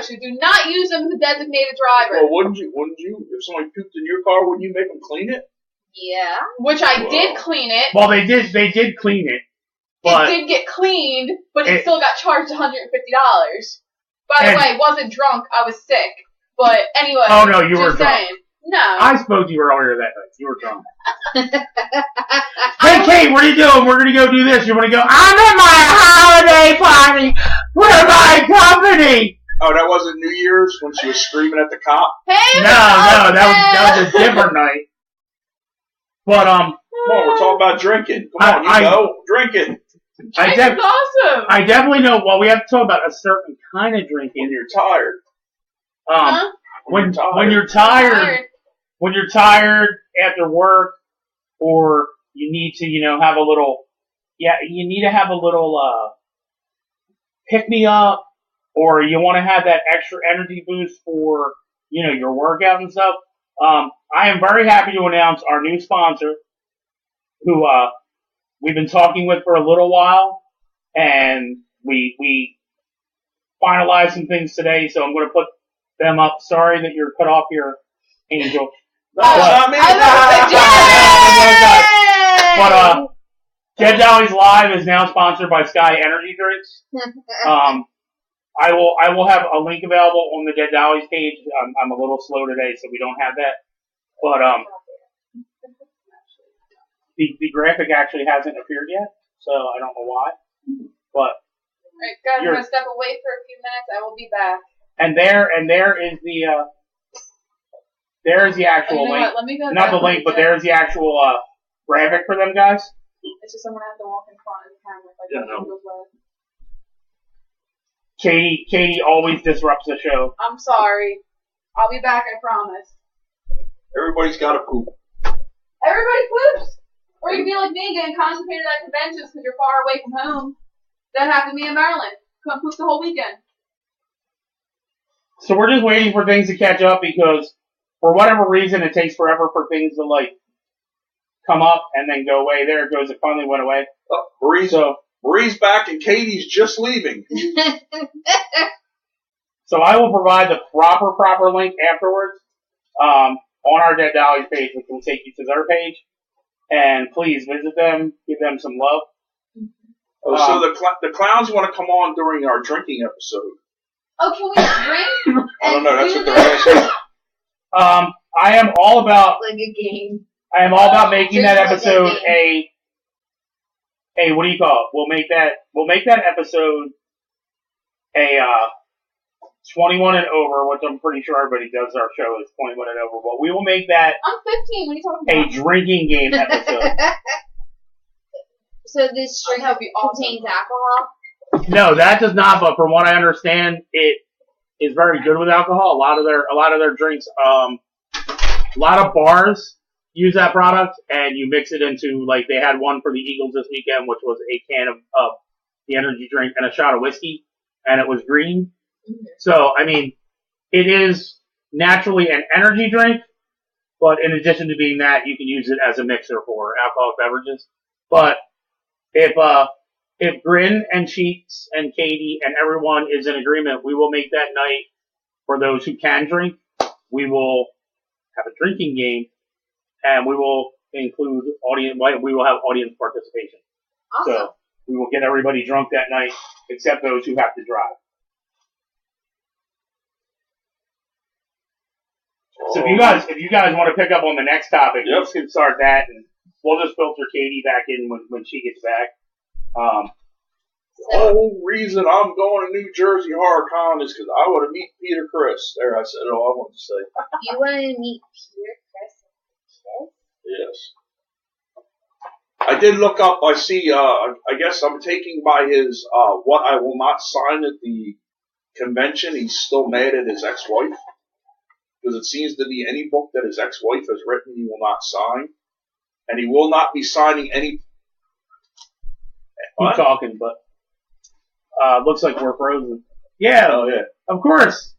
So do not use them as a designated driver. Well, wouldn't you? If somebody puked in your car, wouldn't you make them clean it? Yeah. Which I did clean it. Well, they did clean it. But it did get cleaned, but it still got charged $150. By the way, wasn't drunk, I was sick. But anyway. Oh no, you were drunk. Saying. No. I spoke to you earlier that night. You were drunk. Hey, Kate, what are you doing? We're going to go do this. You want to go? I'm at my holiday party with my company. Oh, that wasn't New Year's when she was screaming at the cop? Hey, no, that was a different night. But, come on, we're talking about drinking. Come on, drinking. Drinking's awesome. I definitely know, well, we have to talk about a certain kind of drinking. When you're tired. When you're tired after work, or you need to, have a little, you need to have a little, pick me up, or you want to have that extra energy boost for, your workout and stuff. I am very happy to announce our new sponsor, who, we've been talking with for a little while, and we finalized some things today, so I'm going to put them up. Sorry that you're cut off here, Angel. Not me. But Dead Dollies Live is now sponsored by Sky Energy Drinks. I will have a link available on the Dead Dollies page. I'm a little slow today, so we don't have that. But the graphic actually hasn't appeared yet, so I don't know why. But alright, guys, I'm gonna step away for a few minutes. I will be back. And there is the actual link. Let me go. Not the link, but there's the actual graphic for them guys. It's just I'm gonna have to walk in front of the camera if I go. Katie always disrupts the show. I'm sorry. I'll be back, I promise. Everybody's got to poop. Everybody poops! Or you can be like me, getting constipated at conventions because you're far away from home. That happened to me in Maryland. Couldn't poop the whole weekend. So we're just waiting for things to catch up, because for whatever reason it takes forever for things to come up and then go away. There it goes. It finally went away. Oh, Marie's back and Katie's just leaving. So I will provide the proper link afterwards on our Dead Dollies page, which will take you to their page. And please visit them, give them some love. So the clowns want to come on during our drinking episode. Oh, can we drink? I don't know. That's what they're asking. I am all about like a game. I am all about making that episode a what do you call it? We'll make that episode a 21 and over, which I'm pretty sure everybody does our show is 21 and over, but we will make that I'm 15. What are you talking a about? drinking game episode. So this drink That would be awesome. contains alcohol? No, that does not, but from what I understand, it is very good with alcohol. A lot of their drinks, a lot of bars use that product, and you mix it into, like, they had one for the Eagles this weekend, which was a can of the energy drink and a shot of whiskey, and it was green. Mm-hmm. So, I mean, it is naturally an energy drink, but in addition to being that, you can use it as a mixer for alcoholic beverages. But if Grin and Cheeks and Katie and everyone is in agreement, we will make that night for those who can drink. We will have a drinking game, and we will include audience. We will have audience participation. Awesome. So we will get everybody drunk that night, except those who have to drive. So if you guys want to pick up on the next topic, Yep. we can start that, and we'll just filter Katie back in when she gets back. The whole reason I'm going to New Jersey Horror Con is because I want to meet Peter Criss. There, I said all I wanted to say. You want to meet Peter Chris and Yes. I did look up. I see. I guess I'm taking by his what I will not sign at the convention. He's still mad at his ex-wife because it seems to be any book that his ex-wife has written, he will not sign, and he will not be signing any. Keep talking, but looks like we're frozen. Yeah, Oh yeah. of course.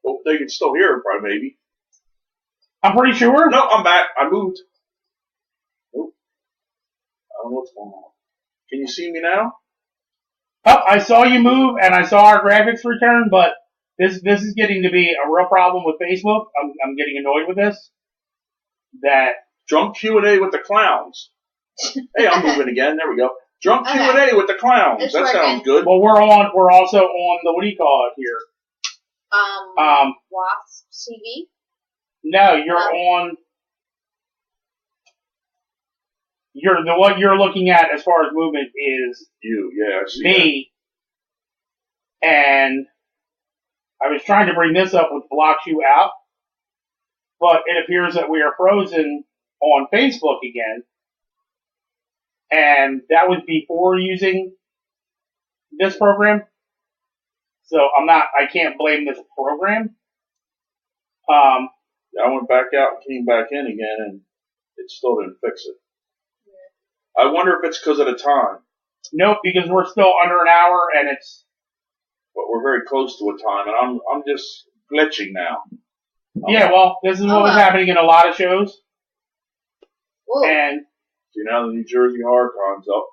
Well, they can still hear it, probably maybe. I'm pretty sure. No, I'm back. I moved. Nope. I don't know what's going on. Can you see me now? Oh, I saw you move, and I saw our graphics return, but this is getting to be a real problem with Facebook. I'm getting annoyed with this. That Drunk Q&A with the clowns. Hey, I'm moving again. There we go. Drunk Okay. Q&A with the clowns. It's That working. sounds good. well, we're also on the, what do you call it here? Wasp TV? No, you're on. What you're looking at as far as movement is Yeah, I see me, and I was trying to bring this up, which blocks you out, but it appears that we are frozen on Facebook again, and that was before using this program. So I can't blame this program. that. I went back out and came back in again, and it still didn't fix it. I wonder if it's because of the time, Nope, because we're still under an hour, and it's but we're very close to a time, and I'm just glitching now. yeah. Well, this is what was happening in a lot of shows, Whoa. and See, now the New Jersey Horror Con's up,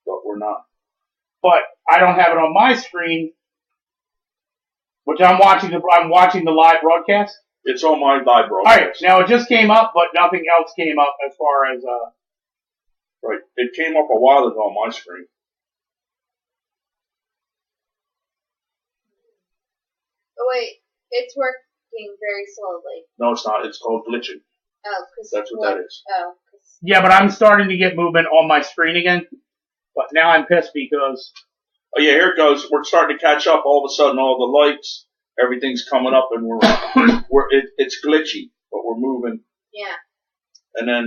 but we're not. but I don't have it on my screen, which I'm watching the live broadcast. It's on my live All right, broadcast. now it just came up, but nothing else came up as far as Right, it came up a while ago on my screen. Oh, wait. It's working very slowly. No, it's not. It's called glitching. Oh, cause That's what that is. Oh, 'cause yeah, but I'm starting to get movement on my screen again. But now I'm pissed because Oh yeah, here it goes. We're starting to catch up. All of a sudden, all the lights, everything's coming up, and it's glitchy, but we're moving. yeah. And then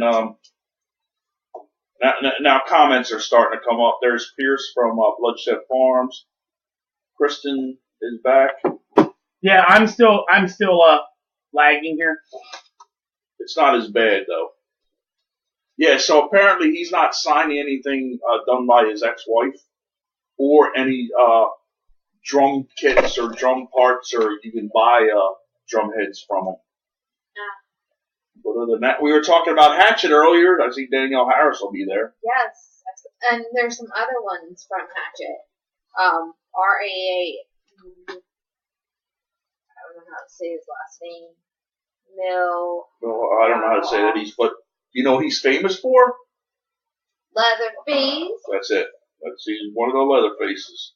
now comments are starting to come up. There's Pierce from Bloodshed Farms. Kristen is back. yeah, I'm still lagging here. It's not as bad though. Yeah, so apparently he's not signing anything done by his ex-wife or any drum kits or drum parts, or you can buy drum heads from him. But other than that, we were talking about Hatchet earlier. I see Danielle Harris will be there. Yes. And there's some other ones from Hatchet. R.A.A. I don't know how to say his last name. Well, I don't know how to say that. But you know what he's famous for? Leatherface. That's it. He's one of the Leatherfaces.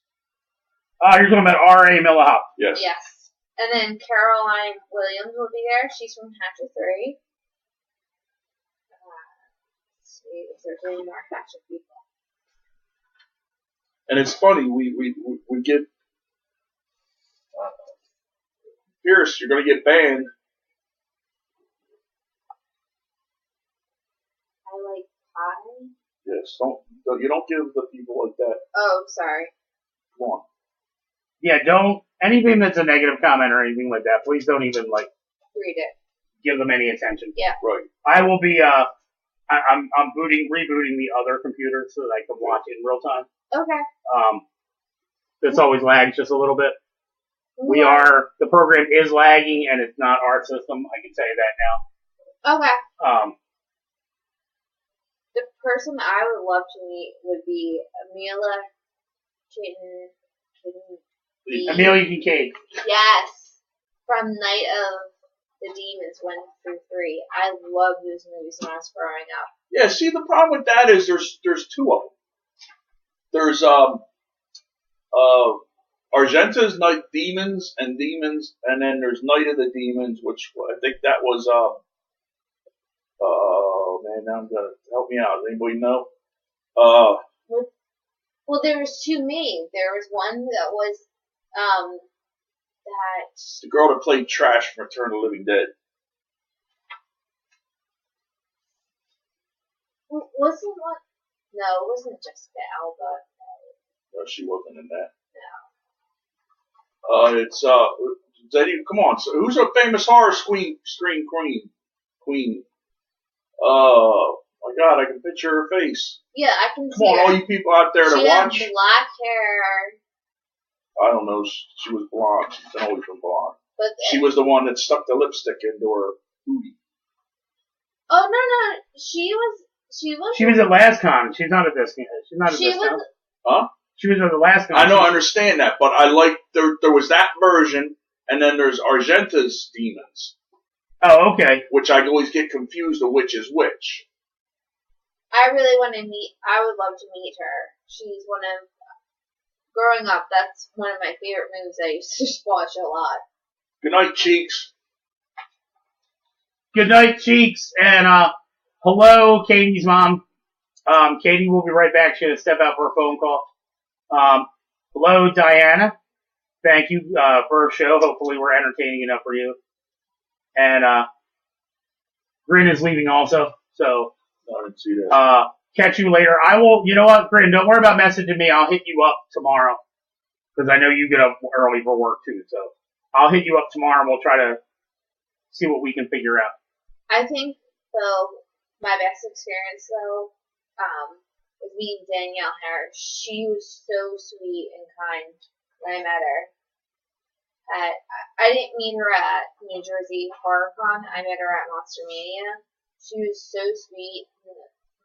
You're talking about R.A. Millahop. Yes. Yes. And then Caroline Williams will be there. She's from Hatchet 3. Let's see if there's any more Hatchet people. And it's funny, we get, Pierce, you're going to get banned. I like pie. Yes, you don't give the people like that. Oh, sorry. Come on. Yeah, don't, anything that's a negative comment or anything like that, please don't even, like, Read it. give them any attention. Yeah. Right. I will be, I'm rebooting the other computer so that I can watch it in real time. Okay. This always lags just a little bit. The program is lagging and it's not our system, I can tell you that now. Okay. The person I would love to meet would be Amelia Amelia Kincaid. Yes. From Night of the Demons 1 through 3. I loved those movies when I was growing up. Yeah, see, the problem with that is there's two of them. There's, Argenta's Night Demons, and then there's Night of the Demons, which I think that was, man, now I'm gonna help me out. Does anybody know? Well, there was two main. There was one that was, The girl that played Trash from Return of the Living Dead. Wasn't one? No, it wasn't Jessica Alba. No, she wasn't in that. No. It's, come on, so who's a famous horror screen queen? Oh, my God, I can picture her face. Yeah, I can Come see on, her. all you people out there to She had watch. black hair. I don't know, she was blonde. She's always been blonde. But She was the one that stuck the lipstick into her booty. Oh no, she was. She was at LastCon. She's not at this. She's not at this now. Huh? She was at the LastCon. I know, I understand that, but I like, there was that version, and then there's Argenta's Demons. Oh, okay. Which I always get confused of which is which. I really want to meet. I would love to meet her. She's one of. Growing up, that's one of my favorite movies I used to watch a lot. Good night, Cheeks. Good night, Cheeks, and hello, Katie's mom. Katie will be right back. She had to step out for a phone call. Hello, Diana. Thank you for her show. Hopefully, we're entertaining enough for you. And Grin is leaving also, so I didn't see that. catch you later. I will. You know what, Grin? Don't worry about messaging me. I'll hit you up tomorrow because I know you get up early for work too. So I'll hit you up tomorrow and we'll try to see what we can figure out. I think though my best experience though was meeting Danielle Harris. She was so sweet and kind when I met her. I didn't meet her at New Jersey HorrorCon. I met her at Monster Mania. She was so sweet,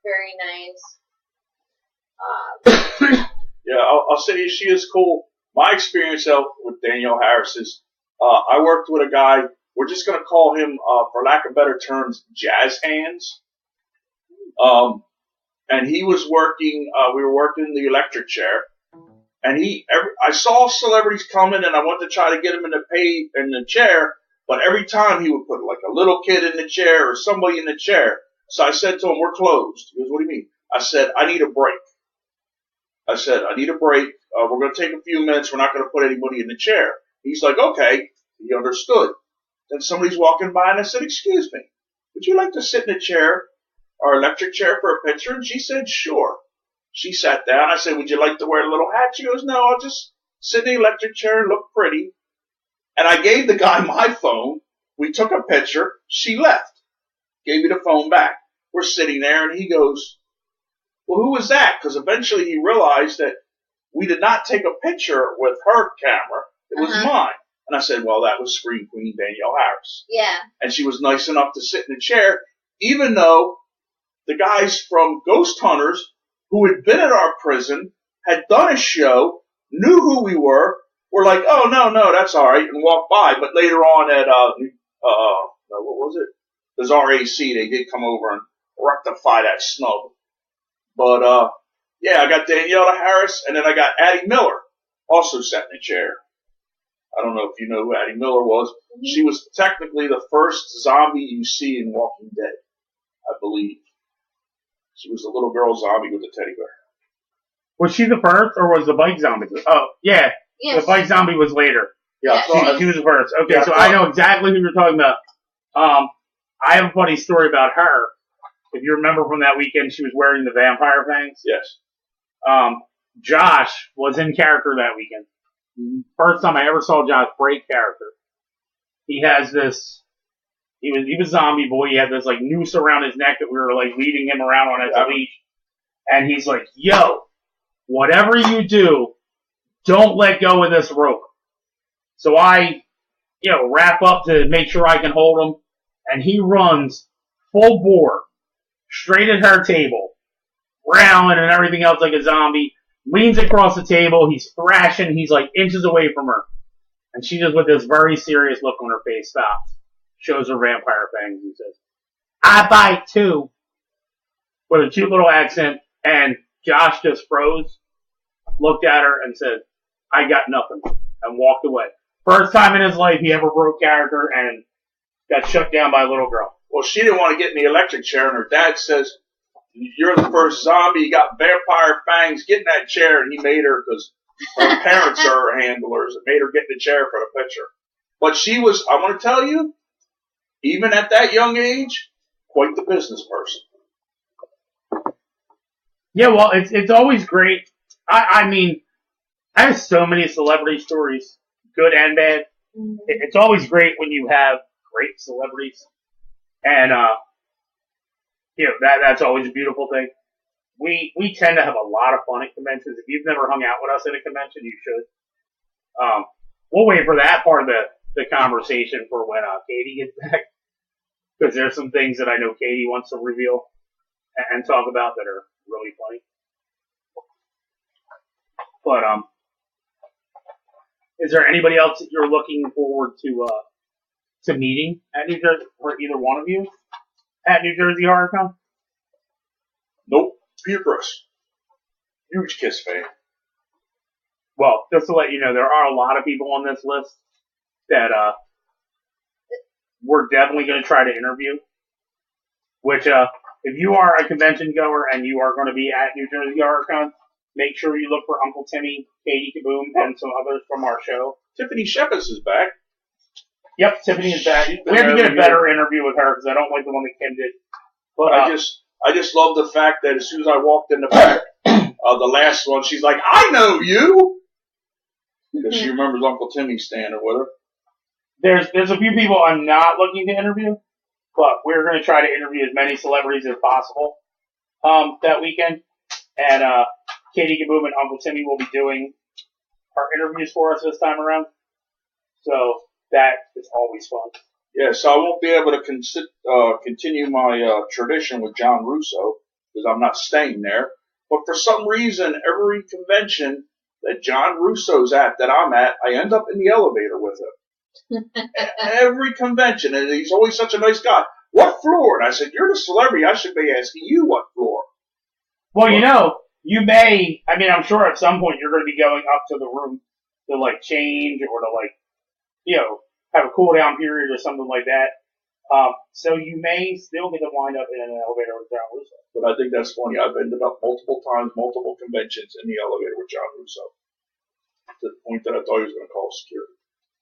very nice. Yeah, I'll say she is cool. My experience out with Danielle Harris is, I worked with a guy, we're just gonna call him, for lack of better terms, Jazz Hands. And he was working, we were working the electric chair. And I saw celebrities coming and I went to try to get him in the chair, but every time he would put like a little kid in the chair or somebody in the chair. So I said to him, we're closed. He goes, what do you mean? I said, I need a break. We're going to take a few minutes. We're not going to put anybody in the chair. He's like, okay. He understood. Then somebody's walking by and I said, excuse me, would you like to sit in a chair, our electric chair, for a picture? And she said, sure. She sat down. I said, would you like to wear a little hat? She goes, no, I'll just sit in the electric chair and look pretty. And I gave the guy my phone. We took a picture. She left. Gave me the phone back. We're sitting there and he goes, well, who was that? Because eventually he realized that we did not take a picture with her camera. It was mine. And I said, well, that was Screen Queen Danielle Harris. Yeah. And she was nice enough to sit in the chair, even though the guys from Ghost Hunters who had been at our prison, had done a show, knew who we were like, oh, no, that's all right, and walked by. But later on at, what was it? The RAC, they did come over and rectify that snub. But, yeah, I got Danielle Harris, and then I got Addie Miller, also sat in a chair. I don't know if you know who Addie Miller was. Mm-hmm. She was technically the first zombie you see in Walking Dead, I believe. She was the little girl zombie with the teddy bear. Was she the first, or was the bike zombie? Oh, yeah. Yes. The bike zombie was later. Yeah, Yeah, I thought- She was the first. Okay, Yeah, I so thought- I know exactly who you're talking about. I have a funny story about her. If you remember from that weekend, she was wearing the vampire fangs. yes. Josh was in character that weekend. First time I ever saw Josh break character. He has this. He was zombie boy. He had this like noose around his neck that we were like leading him around on as a leash. And he's like, "Yo, whatever you do, don't let go of this rope." So I, wrap up to make sure I can hold him, and he runs full bore straight at her table, growling and everything else like a zombie. Leans across the table. He's thrashing. He's like inches away from her. And she just, with this very serious look on her face, stops. Shows her vampire fangs and says, "I bite too." With a cute little accent. And Josh just froze, looked at her, and said, "I got nothing," and walked away. First time in his life he ever broke character and got shut down by a little girl. Well, she didn't want to get in the electric chair, and her dad says, "You're the first zombie. You got vampire fangs. Get in that chair." And he made her, because her parents are her handlers, and made her get in the chair for the picture. But she was, I want to tell you, even at that young age, quite the business person. Yeah, well, it's always great. I mean, I have so many celebrity stories, good and bad. It's always great when you have great celebrities. And, that's always a beautiful thing. We tend to have a lot of fun at conventions. If you've never hung out with us at a convention, you should. We'll wait for that part of the conversation for when Katie gets back. Because there's some things that I know Katie wants to reveal and talk about that are really funny. But, is there anybody else that you're looking forward to meeting at New Jersey, or either one of you at New Jersey HorrorCon? Nope. Peter Chris. Huge Kiss fan. Well, just to let you know, there are a lot of people on this list that we're definitely going to try to interview. Which, if you are a convention goer and you are going to be at New Jersey HorrorCon, make sure you look for Uncle Timmy, Katie KaBoom, and some others from our show. Tiffany Shepis is back. Yep, Tiffany is back. We have to get a better interview with her because I don't like the one that Kim did. But I just love the fact that as soon as I walked in the back of the last one, she's like, "I know you," because she remembers Uncle Timmy standing with her. there's a few people I'm not looking to interview, but we're going to try to interview as many celebrities as possible that weekend. And Katie KaBoom and Uncle Timmy will be doing our interviews for us this time around. So that is always fun. Yeah, so I won't be able to continue my tradition with John Russo because I'm not staying there. But for some reason, every convention that John Russo's at, that I'm at, I end up in the elevator with him. Every convention, and he's always such a nice guy. "What floor?" And I said, "You're the celebrity. I should be asking you what floor." Well, you may, I'm sure at some point you're going to be going up to the room to like change or to have a cool down period or something like that. So you may still get to wind up in an elevator with John Russo. But I think that's funny. I've ended up multiple times, multiple conventions in the elevator with John Russo. To the point that I thought he was going to call security.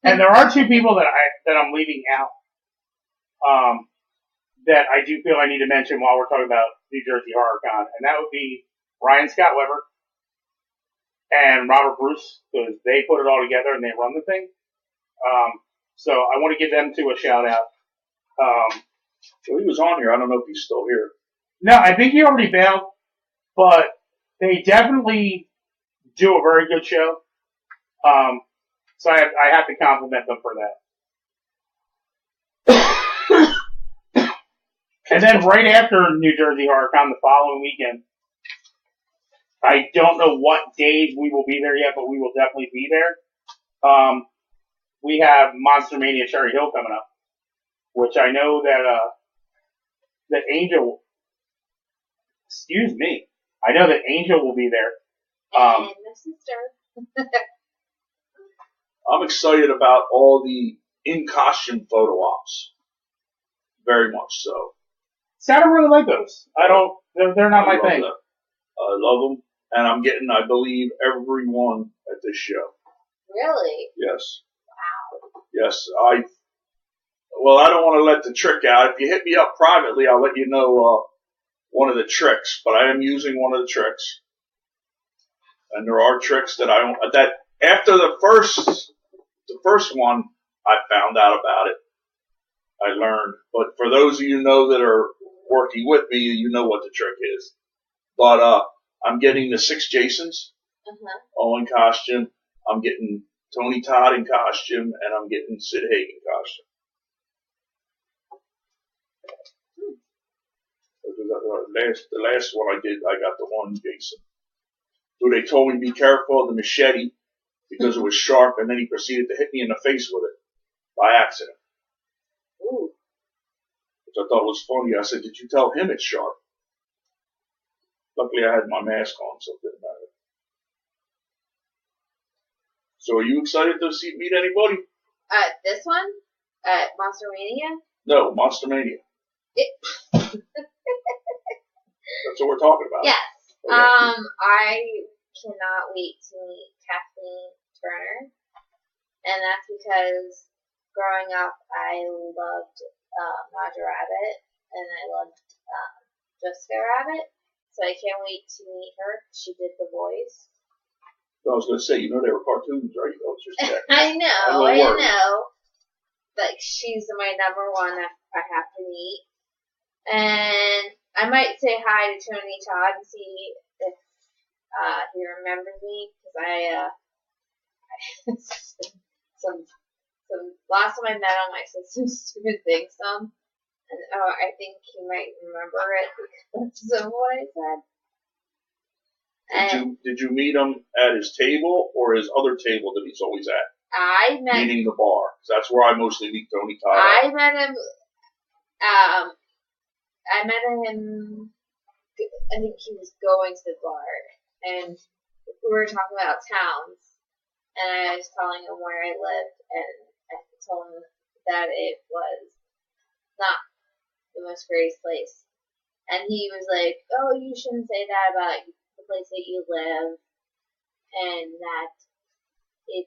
And there are two people that I'm leaving out, that I do feel I need to mention while we're talking about New Jersey HorrorCon, and that would be Ryan Scott Weber and Robert Bruce, because they put it all together and they run the thing. So I want to give them to a shout out. Well, he was on here. I don't know if he's still here. No, I think he already bailed, but they definitely do a very good show. So I have to compliment them for that. And then right after New Jersey HorrorCon, the following weekend, I don't know what days we will be there yet, but we will definitely be there. We have Monster Mania Cherry Hill coming up, which I know that Angel, excuse me, I know that Angel will be there. And my sister. I'm excited about all the in-costume photo ops. Very much so. See, I don't really like those. They're not my love thing. them. I love them. And I'm getting, I believe, everyone at this show. Really? Yes. Wow. Yes. Well, I don't want to let the trick out. If you hit me up privately, I'll let you know one of the tricks. But I am using one of the tricks. And there are tricks that after the first one, I found out about it. I learned. But for those of you that are working with me, you know what the trick is. But I'm getting the 6 Jasons all in costume. I'm getting Tony Todd in costume, and I'm getting Sid Haig in costume. The last one I did, I got the one Jason. So they told me be careful of the machete because it was sharp, and then he proceeded to hit me in the face with it by accident. Ooh. Which I thought was funny. I said, did you tell him it's sharp? Luckily I had my mask on, so it didn't matter. So are you excited to meet anybody? This one? At Monster Mania? No, Monster Mania. That's what we're talking about. Yes. Okay. I cannot wait to meet Kathleen Turner. And that's because growing up, I loved Roger Rabbit, and I loved Jessica Rabbit. So I can't wait to meet her. She did the voice. I was going to say, they were cartoons, right? I was just checking. I know. Like, she's my number one that I have to meet. And I might say hi to Tony Todd and see if he remembers me, because some last time I met him, I said some stupid things to him, and I think he might remember it because of what I said. Did you meet him at his table or his other table that he's always at? Meaning the bar. That's where I mostly meet Tony Todd. I met him. I think he was going to the bar, and we were talking about towns, and I was telling him where I lived, and I told him that it was not the most greatest place. And he was like, oh, you shouldn't say that about the place that you live, and that you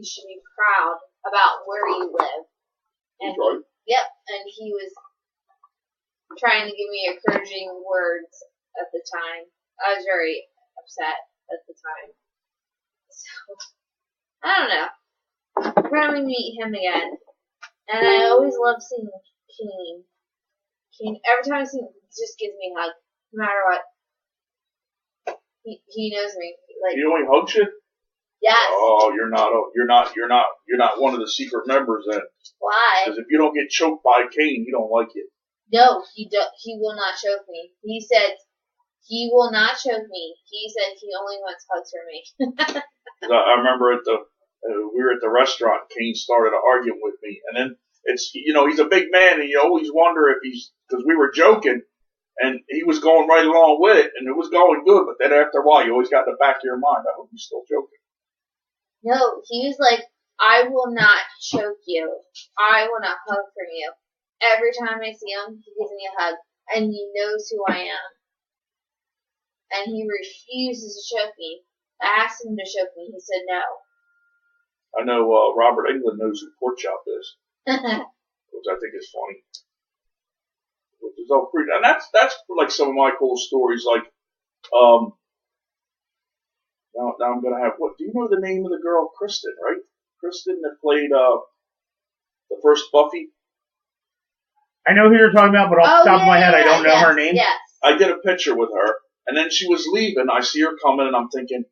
should be proud about where you live. And right. Yep, and he was trying to give me encouraging words at the time. I was very upset at the time. So, I don't know. I'm going to meet him again. And I always love seeing Keen. Every time I see him, he just gives me a hug. No matter what. He knows me. Like, he only hugs you? Yes. Oh, you're not one of the secret members then. Why? Because if you don't get choked by Kane, he don't like you. No, he will not choke me. He said he will not choke me. He said he only wants hugs from me. I remember we were at the restaurant. Kane started arguing with me, and then he's a big man, and you always wonder if because we were joking, and he was going right along with it, and it was going good. But then after a while, you always got in the back of your mind, I hope he's still joking. No, he was like, I will not choke you. I want a hug from you. Every time I see him, he gives me a hug, and he knows who I am. And he refuses to choke me. I asked him to choke me. He said no. I know Robert Englund knows who Pork Chop is, which I think is funny. Which is all pretty, and that's like some of my cool stories. Like, now I'm gonna have what? Do you know the name of the girl, Kristen? Right, Kristen that played the first Buffy. I know who you're talking about, but off the top of my head, I don't know her name. Yes. I did a picture with her, and then she was leaving. I see her coming, and I'm thinking,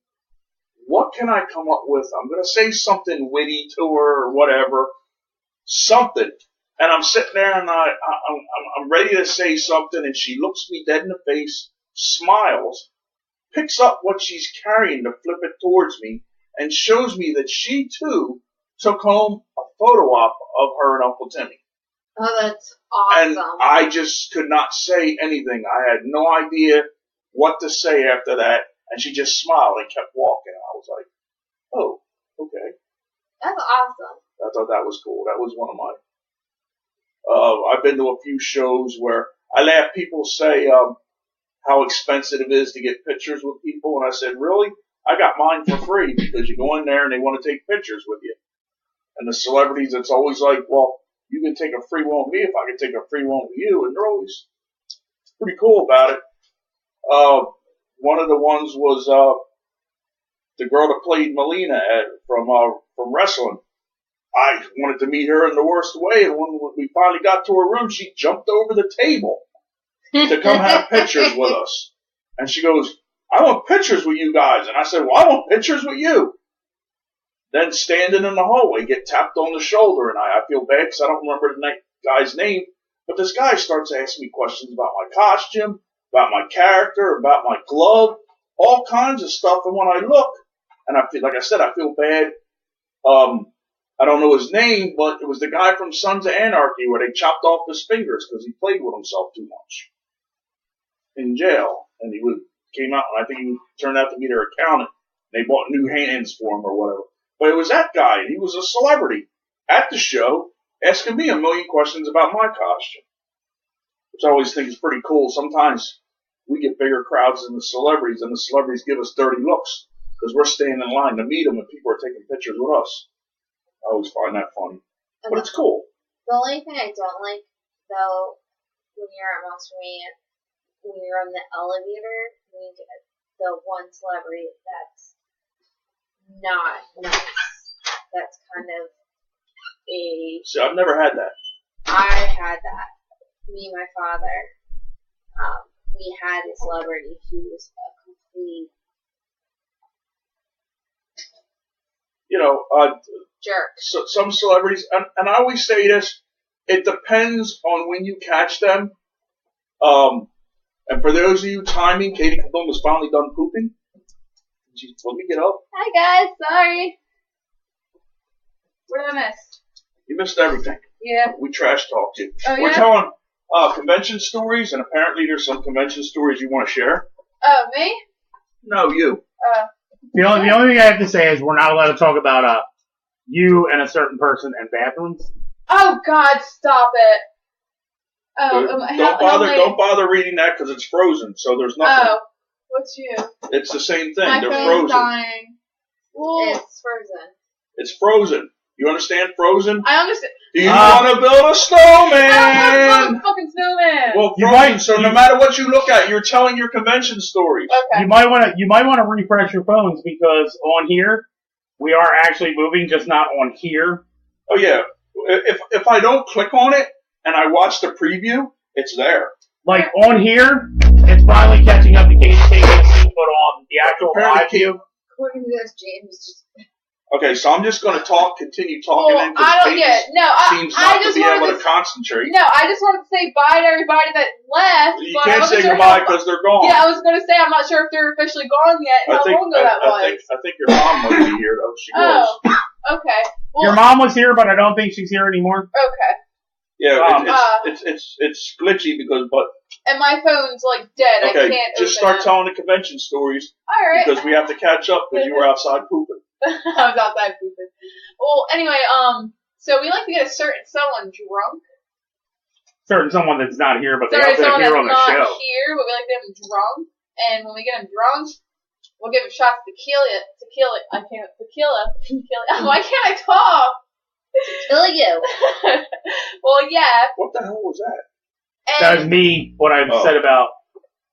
what can I come up with? I'm going to say something witty to her or whatever. Something. And I'm sitting there, and I'm ready to say something, and she looks me dead in the face, smiles, picks up what she's carrying to flip it towards me, and shows me that she, too, took home a photo op of her and Uncle Timmy. Oh, that's awesome. And I just could not say anything. I had no idea what to say after that. And she just smiled and kept walking. I was like, oh, okay. That's awesome. I thought that was cool. That was one of my... I've been to a few shows where I laugh. People say, how expensive it is to get pictures with people. And I said, really? I got mine for free because you go in there and they want to take pictures with you. And the celebrities, it's always like, well, you can take a free one with me if I can take a free one with you. And they're always pretty cool about it. One of the ones was the girl that played Melina from wrestling. I wanted to meet her in the worst way, and when we finally got to her room, she jumped over the table to come have pictures with us. And she goes, I want pictures with you guys. And I said, well, I want pictures with you. Then standing in the hallway, get tapped on the shoulder, and I feel bad because I don't remember the guy's name, but this guy starts asking me questions about my costume, about my character, about my glove, all kinds of stuff. And when I look, and I feel, like I said, I feel bad. I don't know his name, but it was the guy from Sons of Anarchy where they chopped off his fingers because he played with himself too much in jail. And he came out, and I think he turned out to be their accountant. They bought new hands for him or whatever. But it was that guy. He was a celebrity at the show asking me a million questions about my costume, which I always think is pretty cool. Sometimes we get bigger crowds than the celebrities, and the celebrities give us dirty looks because we're standing in line to meet them and people are taking pictures with us. I always find that funny. But it's cool. The only thing I don't like, though, when you're at Monster Mania, when you're on the elevator, when you get the one celebrity that's not nice. That's kind of a... See, I've never had that. I had that. Me and my father, we had a celebrity who was a complete... jerk. So, some celebrities, and I always say this, it depends on when you catch them. And for those of you timing, Katie KaBoom was finally done pooping. Let me get up. Hi guys, sorry. What did I miss? You missed everything. Yeah. We trash talked you. Oh, We're yeah? telling convention stories, and apparently there's some convention stories you want to share. Oh, me? No, you. The only thing I have to say is we're not allowed to talk about you and a certain person in bathrooms. Oh God, stop it. Oh, Don't bother reading that because it's frozen, so there's nothing. Oh, what's you? It's the same thing. My They're phone's frozen. dying. Well, It's frozen. It's frozen. You understand frozen? I understand. Do you want to build a snowman? I don't have a fucking snowman. Well, frozen. So no matter what you look at, you're telling your convention stories. Okay. You might want to refresh your phones because on here we are actually moving, just not on here. Oh yeah. If I don't click on it and I watch the preview, it's there. Like on here, it's finally catching up to Katie KaBoom, but on the actual Apparently live view. According to this, James just... Okay, so I'm just going to continue talking. Well, I don't get it. No, seems not to be able to concentrate. No, I just wanted to say bye to everybody that left. You but can't I wasn't say sure goodbye because they're gone. Yeah, I was going to say I'm not sure if they're officially gone yet and how long ago that was. I think your mom might be here though. She was. Okay. Well, Your mom was here, but I don't think she's here anymore. Okay. Yeah, it's glitchy but. And my phone's like dead. Okay, I can't. just start telling the convention stories. All right. Because we have to catch up because you were outside pooping. I was outside pooping. Well, anyway, so we like to get a certain someone drunk. Certain someone that's not here, but they Certain also someone appear that's on the not show. here, but we like to get them drunk. And when we get them drunk, we'll give them shots of tequila. Why can't I talk? Kill you. Well, yeah. What the hell was that? That was me, what I've said about.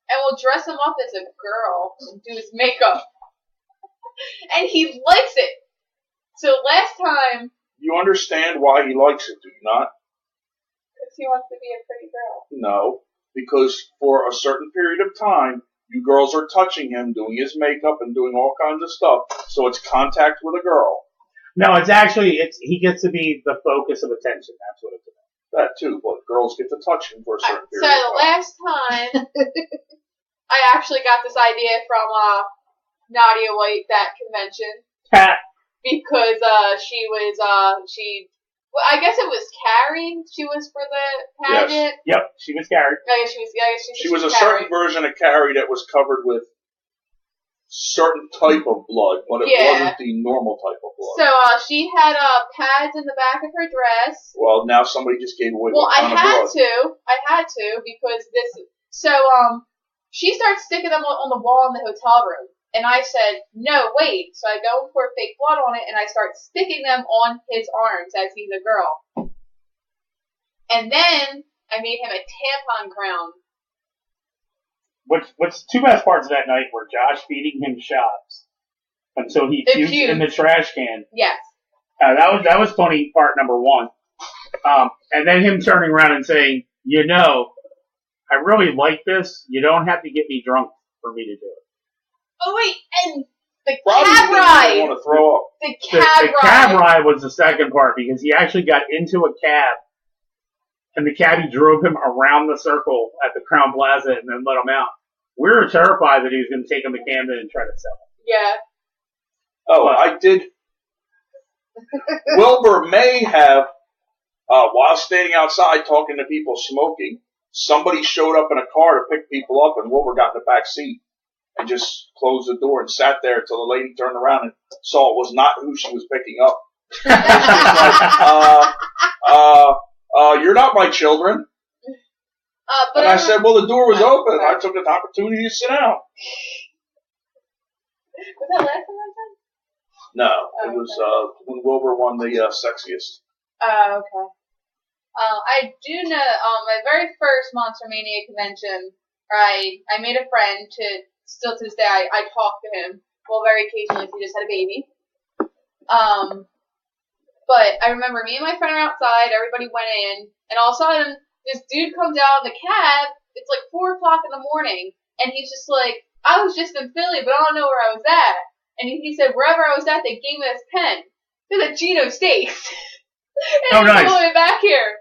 And we'll dress him up as a girl and do his makeup. And he likes it. So last time... You understand why he likes it, do you not? Because he wants to be a pretty girl. No, because for a certain period of time, you girls are touching him, doing his makeup and doing all kinds of stuff, so it's contact with a girl. No, it's actually, he gets to be the focus of attention. That's what it's about. That too, but girls get to touch him for a certain period So of time. the last time, I actually got this idea from Nadia White, that convention. Because I guess it was Carrie. She was for the pageant. Yes. Yep, she was Carrie. I guess she was a Carrie. certain version of Carrie that was covered with certain type of blood, but it wasn't the normal type of blood. So she had pads in the back of her dress. Well, now somebody just gave away. Well, what kind of blood. I had to because this. So She starts sticking them on the wall in the hotel room. And I said, no, wait. So I go and pour fake blood on it, and I start sticking them on his arms as he's a girl. And then I made him a tampon crown. What's the two best parts of that night were Josh feeding him shots until he puked in the trash can. Yes. That was funny part number one. And then him turning around and saying, you know, I really like this. You don't have to get me drunk for me to do it. Oh, wait, and the Probably cab didn't ride. want to throw up. The cab cab ride was the second part because he actually got into a cab and the cabbie drove him around the circle at the Crown Plaza and then let him out. We were terrified that he was going to take him to Camden and try to sell him. Yeah. Oh, I did. Wilbur may have, while standing outside talking to people smoking, somebody showed up in a car to pick people up, and Wilbur got in the back seat and just closed the door and sat there until the lady turned around and saw it was not who she was picking up. She was like, you're not my children. And I said, well, the door was open. I took the opportunity to sit down. Was that last time I said? No, it was when Wilbur won the sexiest. Oh, okay. I do know, my very first Monster Mania convention, I made a friend still to this day, I talk to him. Well, very occasionally if he just had a baby. But I remember me and my friend are outside, everybody went in, and all of a sudden, this dude comes out in the cab, it's like 4 o'clock in the morning, and he's just like, I was just in Philly, but I don't know where I was at. And he said, wherever I was at, they gave me this pen. It was at Gino States. And nice. All the way back here.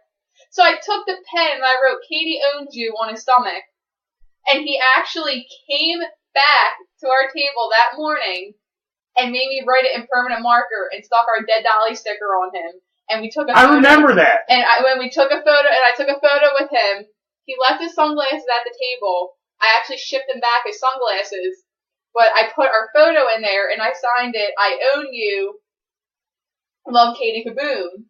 So I took the pen and I wrote, Katie owns you on his stomach. And he actually came back to our table that morning and made me write it in permanent marker and stuck our Dead Dolly sticker on him. And we took a photo. I remember that. And when we took a photo, and I took a photo with him, he left his sunglasses at the table. I actually shipped him back his sunglasses. But I put our photo in there and I signed it, I own you, love Katie KaBoom.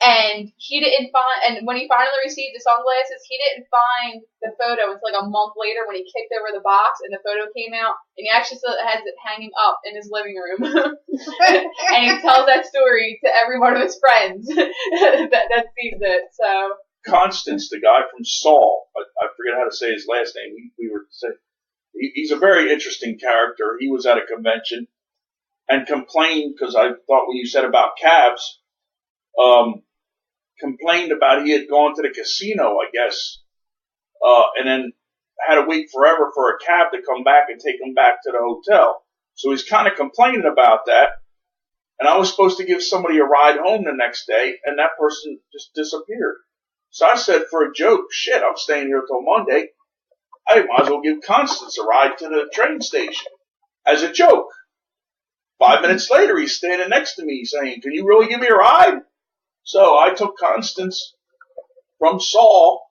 And he didn't find, and when he finally received the sunglasses, he didn't find the photo until like a month later when he kicked over the box and the photo came out. And he actually still has it hanging up in his living room. And he tells that story to every one of his friends that sees it, so. Constance, the guy from Saul, I forget how to say his last name, we were saying, he's a very interesting character. He was at a convention and complained, because I thought what you said about cabs, complained about he had gone to the casino, I guess, and then had to wait forever for a cab to come back and take him back to the hotel. So he's kind of complaining about that. And I was supposed to give somebody a ride home the next day, and that person just disappeared. So I said, for a joke, shit, I'm staying here till Monday. I might as well give Constance a ride to the train station. As a joke. 5 minutes later, he's standing next to me saying, can you really give me a ride? So I took Constance from Saul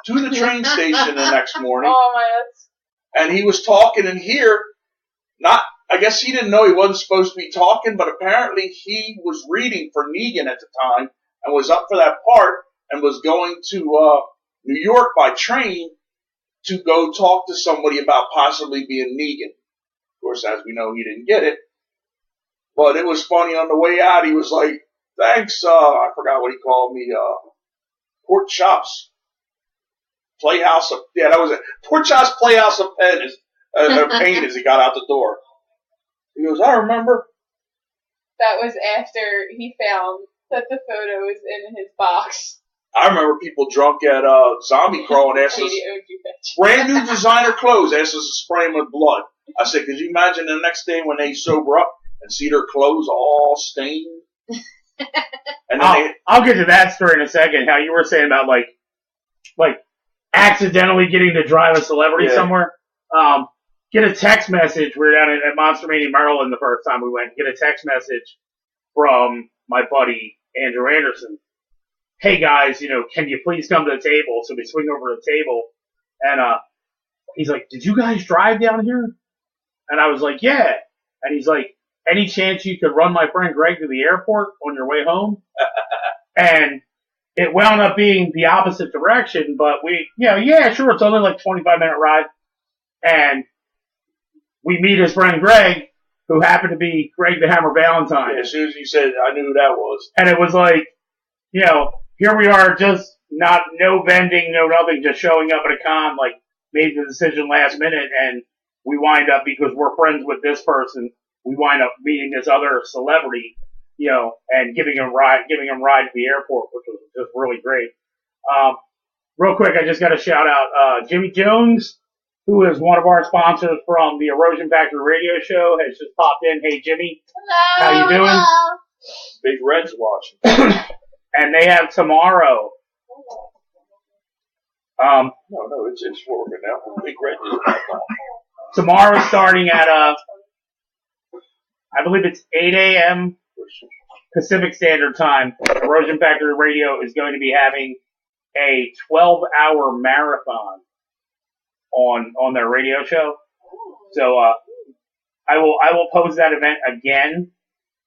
to the train station the next morning. Oh, my God. And he was talking in here. I guess he didn't know he wasn't supposed to be talking, but apparently he was reading for Negan at the time and was up for that part and was going to New York by train to go talk to somebody about possibly being Negan. Of course, as we know, he didn't get it. But it was funny on the way out, he was like, thanks, I forgot what he called me, Pork Chops Playhouse of, yeah, that was it. Pork Chops Playhouse of Pain as he got out the door. He goes, I remember. That was after he found that the photo was in his box. I remember people drunk at Zombie Crawl and asked us, brand new designer clothes, asked us to spray them with blood. I said, could you imagine the next day when they sober up and see their clothes all stained? And then I'll get to that story in a second. How you were saying about like accidentally getting to drive a celebrity somewhere. Get a text message. We were down at Monster Mania, Maryland the first time we went. Get a text message from my buddy Andrew Anderson. Hey guys, can you please come to the table? So we swing over to the table, and he's like, "Did you guys drive down here?" And I was like, "Yeah." And he's like, "Any chance you could run my friend Greg to the airport on your way home?" And it wound up being the opposite direction, but yeah, sure, it's only like 25-minute ride. and we meet his friend Greg, who happened to be Greg the Hammer Valentine. Yeah, as soon as you said it, I knew who that was. And it was like, you know, here we are, just no vending, no nothing, just showing up at a con, like, made the decision last minute, and we wind up, because we're friends with this person, we wind up meeting this other celebrity, you know, and giving him ride to the airport, which was just really great. Real quick, I just got to shout out Jimmy Jones, who is one of our sponsors from the Erosion Factory radio show, has just popped in. Hey, Jimmy. Hello. How you doing? Hello. Big Red's watching. And they have tomorrow. No, it's working now. Big Red is back on. Tomorrow starting at, I believe it's 8 a.m. Pacific Standard Time. Erosion Factory Radio is going to be having a 12-hour marathon on their radio show. So, I will post that event again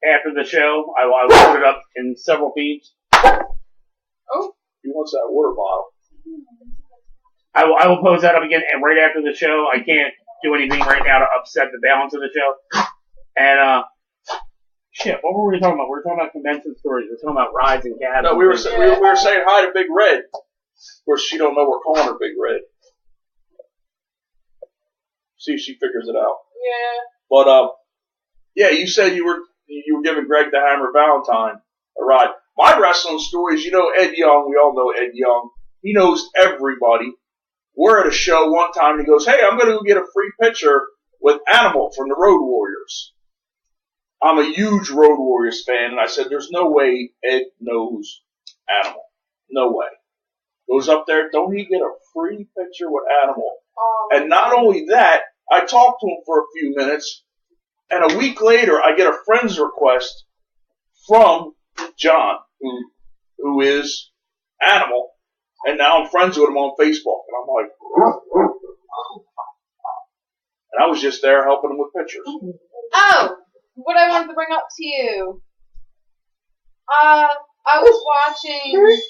after the show. I will put it up in several feeds. Oh. He wants that water bottle. I will post that up again, and right after the show. I can't do anything right now to upset the balance of the show. And, shit, what were we talking about? We were talking about convention stories. We were talking about rides and cabs. No, we were saying hi to Big Red. Of course, she don't know we're calling her Big Red. See if she figures it out. Yeah. But yeah, you said you were giving Greg the Hammer Valentine a ride. My wrestling stories, you know Ed Young. We all know Ed Young. He knows everybody. We're at a show one time, and he goes, "Hey, I'm going to go get a free picture with Animal from the Road Warriors." I'm a huge Road Warriors fan, and I said, "There's no way Ed knows Animal. No way." Goes up there, don't he get a free picture with Animal? And not only that, I talked to him for a few minutes, and a week later, I get a friend's request from John, who is Animal, and now I'm friends with him on Facebook, and I'm like, and I was just there helping him with pictures. Oh, what I wanted to bring up to you. I was watching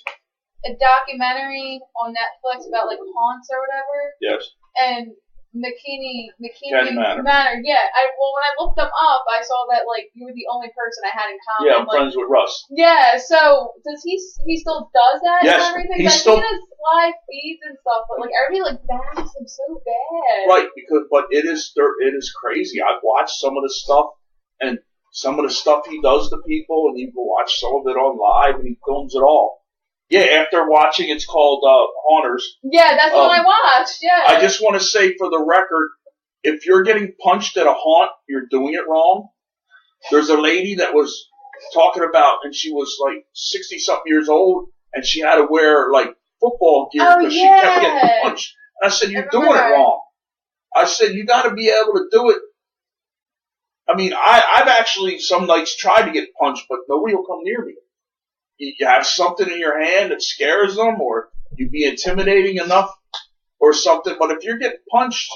a documentary on Netflix about like haunts or whatever. Yes. And McKinney Manor. Yeah. When I looked them up, I saw that like you were the only person I had in common. Yeah, I'm friends with Russ. Yeah. So does he still does that yes, and everything? He's I've still seen his live feeds and stuff, but like everybody like bags him so bad. Right, but it is crazy. I've watched some of the stuff and some of the stuff he does to people, and you can watch some of it on live, and he films it all. Yeah, after watching, it's called Haunters. Yeah, that's the one I watched, yeah. I just want to say for the record, if you're getting punched at a haunt, you're doing it wrong. There's a lady that was talking about, and she was like 60-something years old, and she had to wear like football gear because she kept getting punched. And I said, you're doing it wrong. I said, you got to be able to do it. I mean, I've actually some nights tried to get punched, but nobody will come near me. You have something in your hand that scares them, or you be intimidating enough, or something. But if you're getting punched,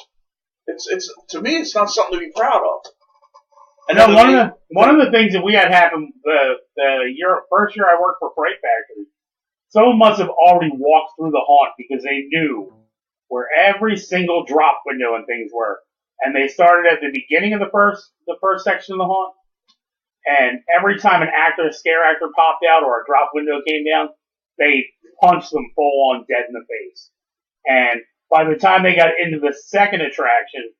it's to me, it's not something to be proud of. And one of the things that we had happen the first year I worked for Freight Factory, someone must have already walked through the haunt because they knew where every single drop window and things were, and they started at the beginning of the first section of the haunt. And every time a scare actor popped out or a drop window came down, they punched them full on dead in the face. And by the time they got into the second attraction,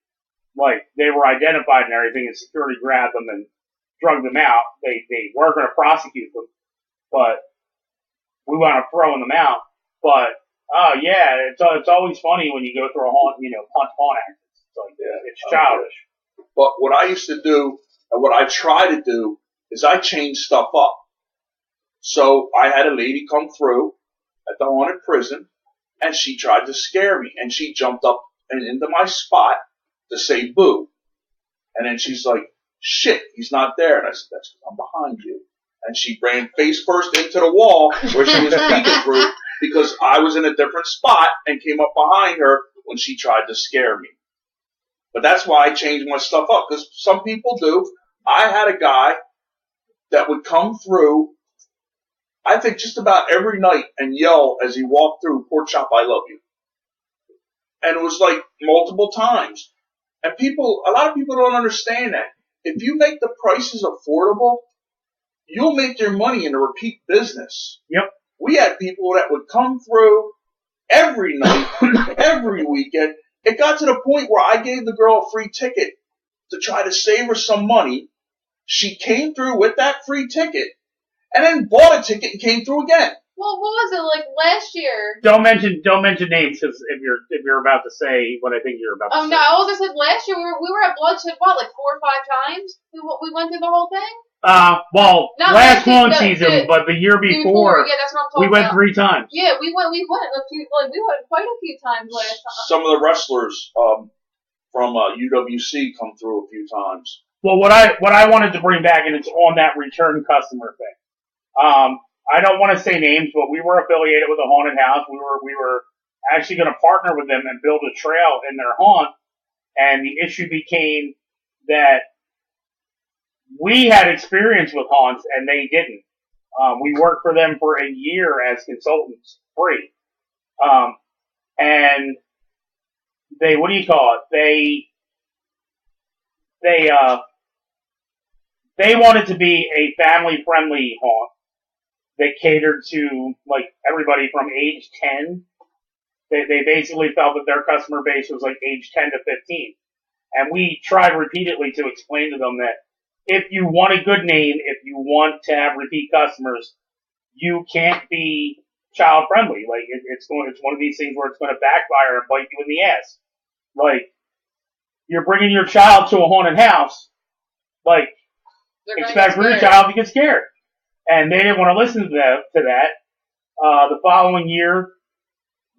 like, they were identified and everything, and security grabbed them and drug them out. They were going to prosecute them, but we wound up throwing them out. But, yeah, it's always funny when you go through a haunt, punch haunt actors. It's like, it's childish. But what I used to do, and what I try to do, is I change stuff up. So I had a lady come through at the haunted prison, and she tried to scare me, and she jumped up and into my spot to say boo. And then she's like, shit, he's not there. And I said, that's because I'm behind you. And she ran face first into the wall where she was peeking through because I was in a different spot and came up behind her when she tried to scare me. But that's why I changed my stuff up, because some people do. I had a guy that would come through, I think just about every night, and yell as he walked through, "Pork chop, I love you." And it was like multiple times. And a lot of people don't understand that. If you make the prices affordable, you'll make your money in a repeat business. Yep. We had people that would come through every night, every weekend. It got to the point where I gave the girl a free ticket to try to save her some money. She came through with that free ticket and then bought a ticket and came through again. Well, what was it like last year? Don't mention names, because if you're about to say what I think you're about to say. Oh no, I was just said last year we were at Bloodshed like 4 or 5 times. We went through the whole thing. Well, Not last last one season, but the year before, yeah, that's what I'm talking we went about. 3 times. Yeah, we went quite a few times last time. Some of the wrestlers from UWC come through a few times. Well, what I wanted to bring back, and it's on that return customer thing. I don't want to say names, but we were affiliated with a haunted house. We were actually going to partner with them and build a trail in their haunt. And the issue became that we had experience with haunts and they didn't. We worked for them for a year as consultants, free. And they, what do you call it? They wanted to be a family-friendly haunt that catered to, like, everybody from age 10. They basically felt that their customer base was, like, age 10 to 15. And we tried repeatedly to explain to them that if you want a good name, if you want to have repeat customers, you can't be child-friendly. Like, it's one of these things where it's going to backfire and bite you in the ass. Like, you're bringing your child to a haunted house, like, expect for your child to get scared. And they didn't want to listen to that. The following year,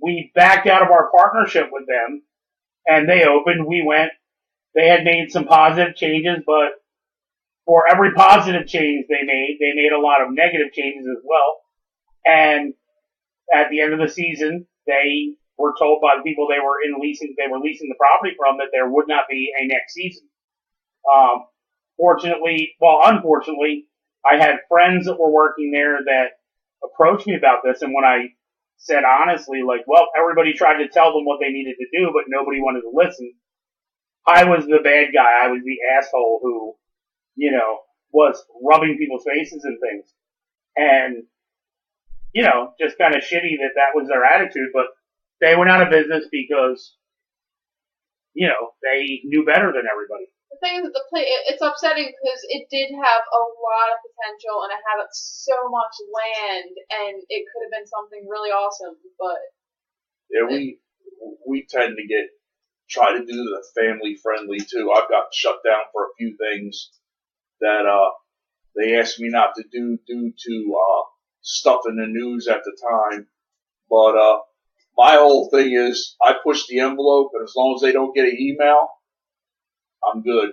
we backed out of our partnership with them, and they opened. We went. They had made some positive changes, but for every positive change they made a lot of negative changes as well. And at the end of the season, they were told by the people they were leasing the property from that there would not be a next season. Unfortunately, I had friends that were working there that approached me about this, and when I said honestly, like, well, everybody tried to tell them what they needed to do, but nobody wanted to listen, I was the bad guy. I was the asshole who, was rubbing people's faces and things. And, just kind of shitty that was their attitude, but they went out of business because, they knew better than everybody. The thing is that it's upsetting because it did have a lot of potential and it had so much land and it could have been something really awesome, but yeah, we tend to try to do the family friendly too. I've got shut down for a few things that they asked me not to do due to stuff in the news at the time. But my whole thing is I push the envelope, and as long as they don't get an email, I'm good.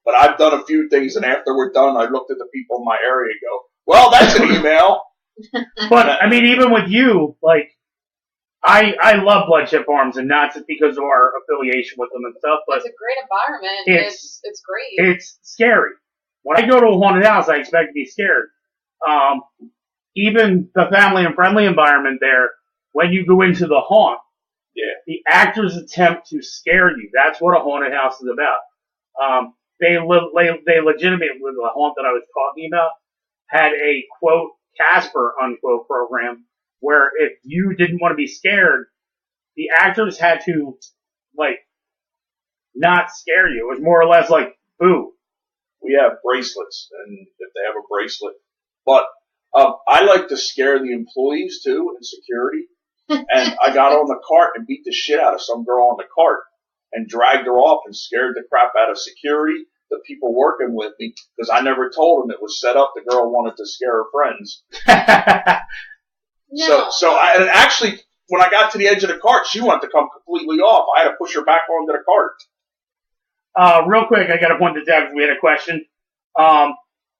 But I've done a few things, and after we're done, I looked at the people in my area and go, well, that's an email. But, I mean, even with you, like, I love Bloodshed Farms, and not just because of our affiliation with them and stuff, but it's a great environment. It's great. It's scary. When I go to a haunted house, I expect to be scared. Even the family and friendly environment there, when you go into the haunt, the actors attempt to scare you. That's what a haunted house is about. They legitimately, the haunt that I was talking about, had a, quote, Casper, unquote, program, where if you didn't want to be scared, the actors had to, like, not scare you. It was more or less like, boo. We have bracelets, and if they have a bracelet. But I like to scare the employees, too, in security. And I got on the cart and beat the shit out of some girl on the cart and dragged her off and scared the crap out of security, the people working with me, because I never told them it was set up. The girl wanted to scare her friends. No. So and actually, when I got to the edge of the cart, she wanted to come completely off. I had to push her back onto the cart. Real quick, I got to point this out because we had a question.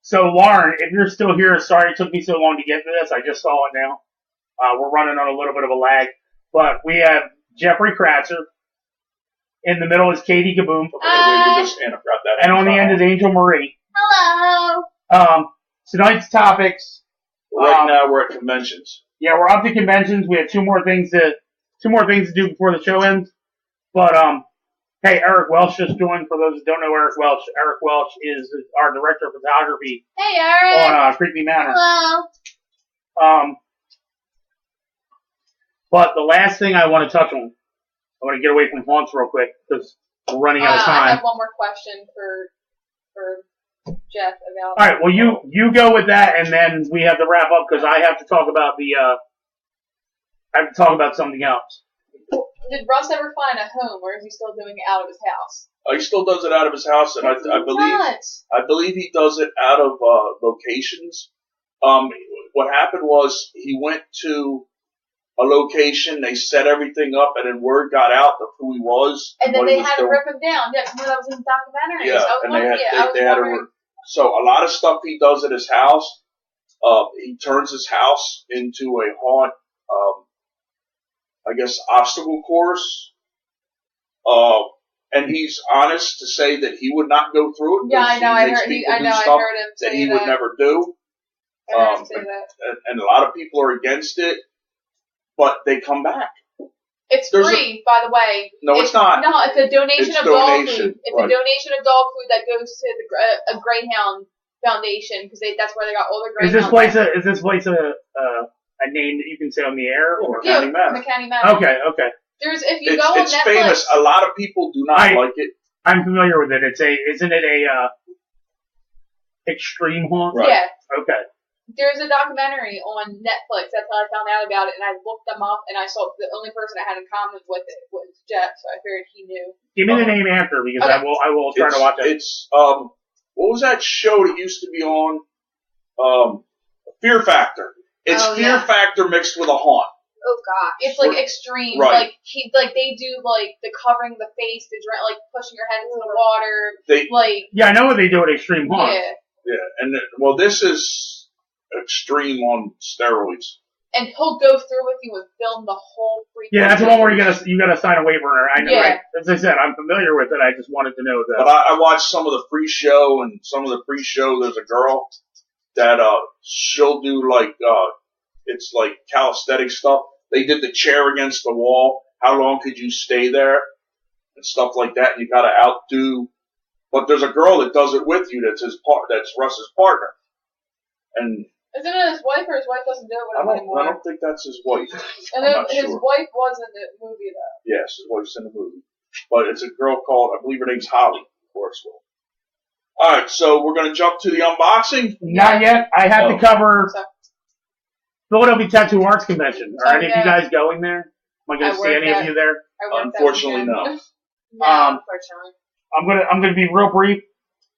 So Lauren, if you're still here, sorry it took me so long to get to this. I just saw it now. We're running on a little bit of a lag, but we have Jeffrey Kratzer. In the middle is Katie KaBoom. And on the end is Angel Marie. Hello. Tonight's topics. Right now we're at conventions. Yeah, we're up to conventions. We have two more things to do before the show ends. But hey, Eric Welch just joined. For those who don't know Eric Welch is our director of photography Hey, Eric. on Creepy Manor. Hello. But the last thing I want to touch on, I want to get away from haunts real quick because we're running out of I time. have one more question for Jeff about. All right, well you go with that, and then we have to wrap up because I have to talk about something else. Did Russ ever find a home, or is he still doing it out of his house? He still does it out of his house, and I believe he does it out of locations. What happened was he went to a location, they set everything up, and then word got out of who he was. And then they had to rip him down. Yeah, that was in the documentary. Yeah, so a lot of stuff he does at his house, he turns his house into a haunt, I guess, obstacle course. And he's honest to say that he would not go through it. Yeah, I know. I heard him say that. He would never do. I heard him say that. And a lot of people are against it, but they come back. It's free, by the way. No, it's not. No, it's a donation of dog food. It's a donation of dog food that goes to a Greyhound Foundation because that's where they got all the Greyhounds. Is this place a name that you can say on the air? Or? Yeah, McCanny Manor. Okay. If you go on Netflix, it's famous. A lot of people do not like it. I'm familiar with it. Isn't it a extreme haunt? Right. Yeah. Okay. There's a documentary on Netflix. That's how I found out about it, and I looked them up, and I saw the only person I had in common with it was Jeff, so I figured he knew. Give me the name after, because okay. I will try to watch it. It's what was that show that used to be on? Fear Factor. It's Fear Factor mixed with a haunt. Oh god, it's like extreme. Right. Like they do like the covering the face, like pushing your head into the water. Yeah, I know what they do at extreme haunt. Yeah, and this is extreme on steroids. And he'll go through with you and film the whole freaking. Yeah, that's the one where you gotta sign a waiver. I know. Yeah. As I said, I'm familiar with it. I just wanted to know that. But I watched some of the pre-show, and some of the pre-show. There's a girl that she'll do it's like calisthenic stuff. They did the chair against the wall. How long could you stay there? And stuff like that. And you gotta outdo. But there's a girl that does it with you. That's Russ's partner. And isn't it his wife, or his wife doesn't do it with him anymore? I don't think that's his wife. And then his wife was in the movie, though. Yes, his wife's in the movie. But it's a girl called, I believe her name's Holly, of course. Alright, so we're going to jump to the unboxing? Not yet. I have to cover Philadelphia Tattoo Arts Convention. Are any of you guys going there? Am I going to see any of you there? Unfortunately, no. No, unfortunately. I'm going to be real brief.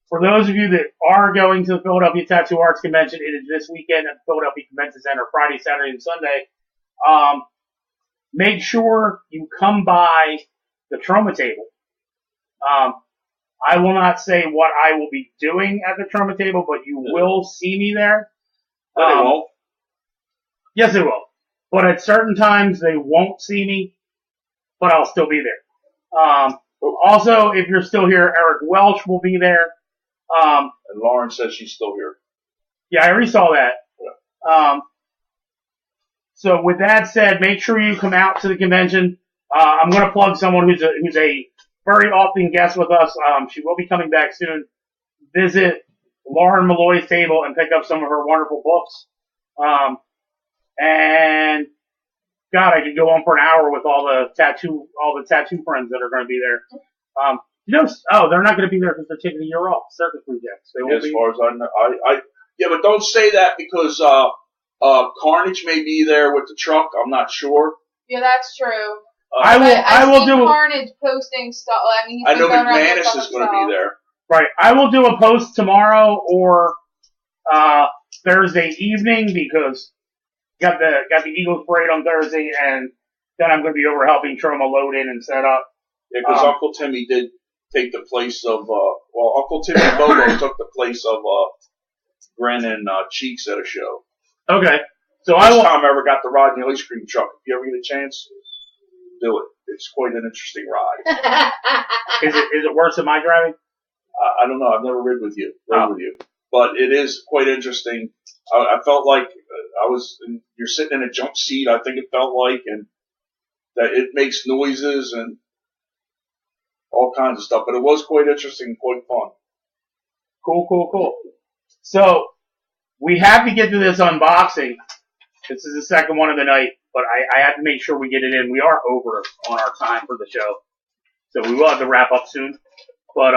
For those of you that are going to the Philadelphia Tattoo Arts Convention, it is this weekend at the Philadelphia Convention Center, Friday, Saturday, and Sunday. Make sure you come by the trauma table. I will not say what I will be doing at the trauma table, but you will see me there. No, they won't. Yes, they will. But at certain times, they won't see me, but I'll still be there. Also, if you're still here, Eric Welch will be there. And Lauren says she's still here. Yeah, I already saw that. Yeah. So with that said, make sure you come out to the convention. I'm going to plug someone who's a very often guest with us. She will be coming back soon. Visit Lauren Malloy's table and pick up some of her wonderful books. And God, I could go on for an hour with all the tattoo friends that are going to be there. They're not going to be there because they're taking a year off. Circus Rejects. They won't as far as I know, yeah, but don't say that because Carnage may be there with the truck. I'm not sure. Yeah, that's true. I will do Carnage posting stuff. I mean, I know McManus is going to be there. Right. I will do a post tomorrow or Thursday evening because got the Eagles parade on Thursday, and then I'm going to be over helping Trauma load in and set up. Yeah, because Uncle Timmy did take the place of, Uncle Timmy Bobo took the place of Gren and Cheeks at a show. Okay. So First time I ever got the Rodney ice cream truck. If you ever get a chance, do it. It's quite an interesting ride. Is it worse than my driving? I don't know. I've never ridden with you. But it is quite interesting. I felt like you're sitting in a jump seat, I think it felt like, and that it makes noises, and all kinds of stuff. But it was quite interesting, quite fun. Cool. So, we have to get to this unboxing. This is the second one of the night, but I have to make sure we get it in. We are over on our time for the show, so we will have to wrap up soon. But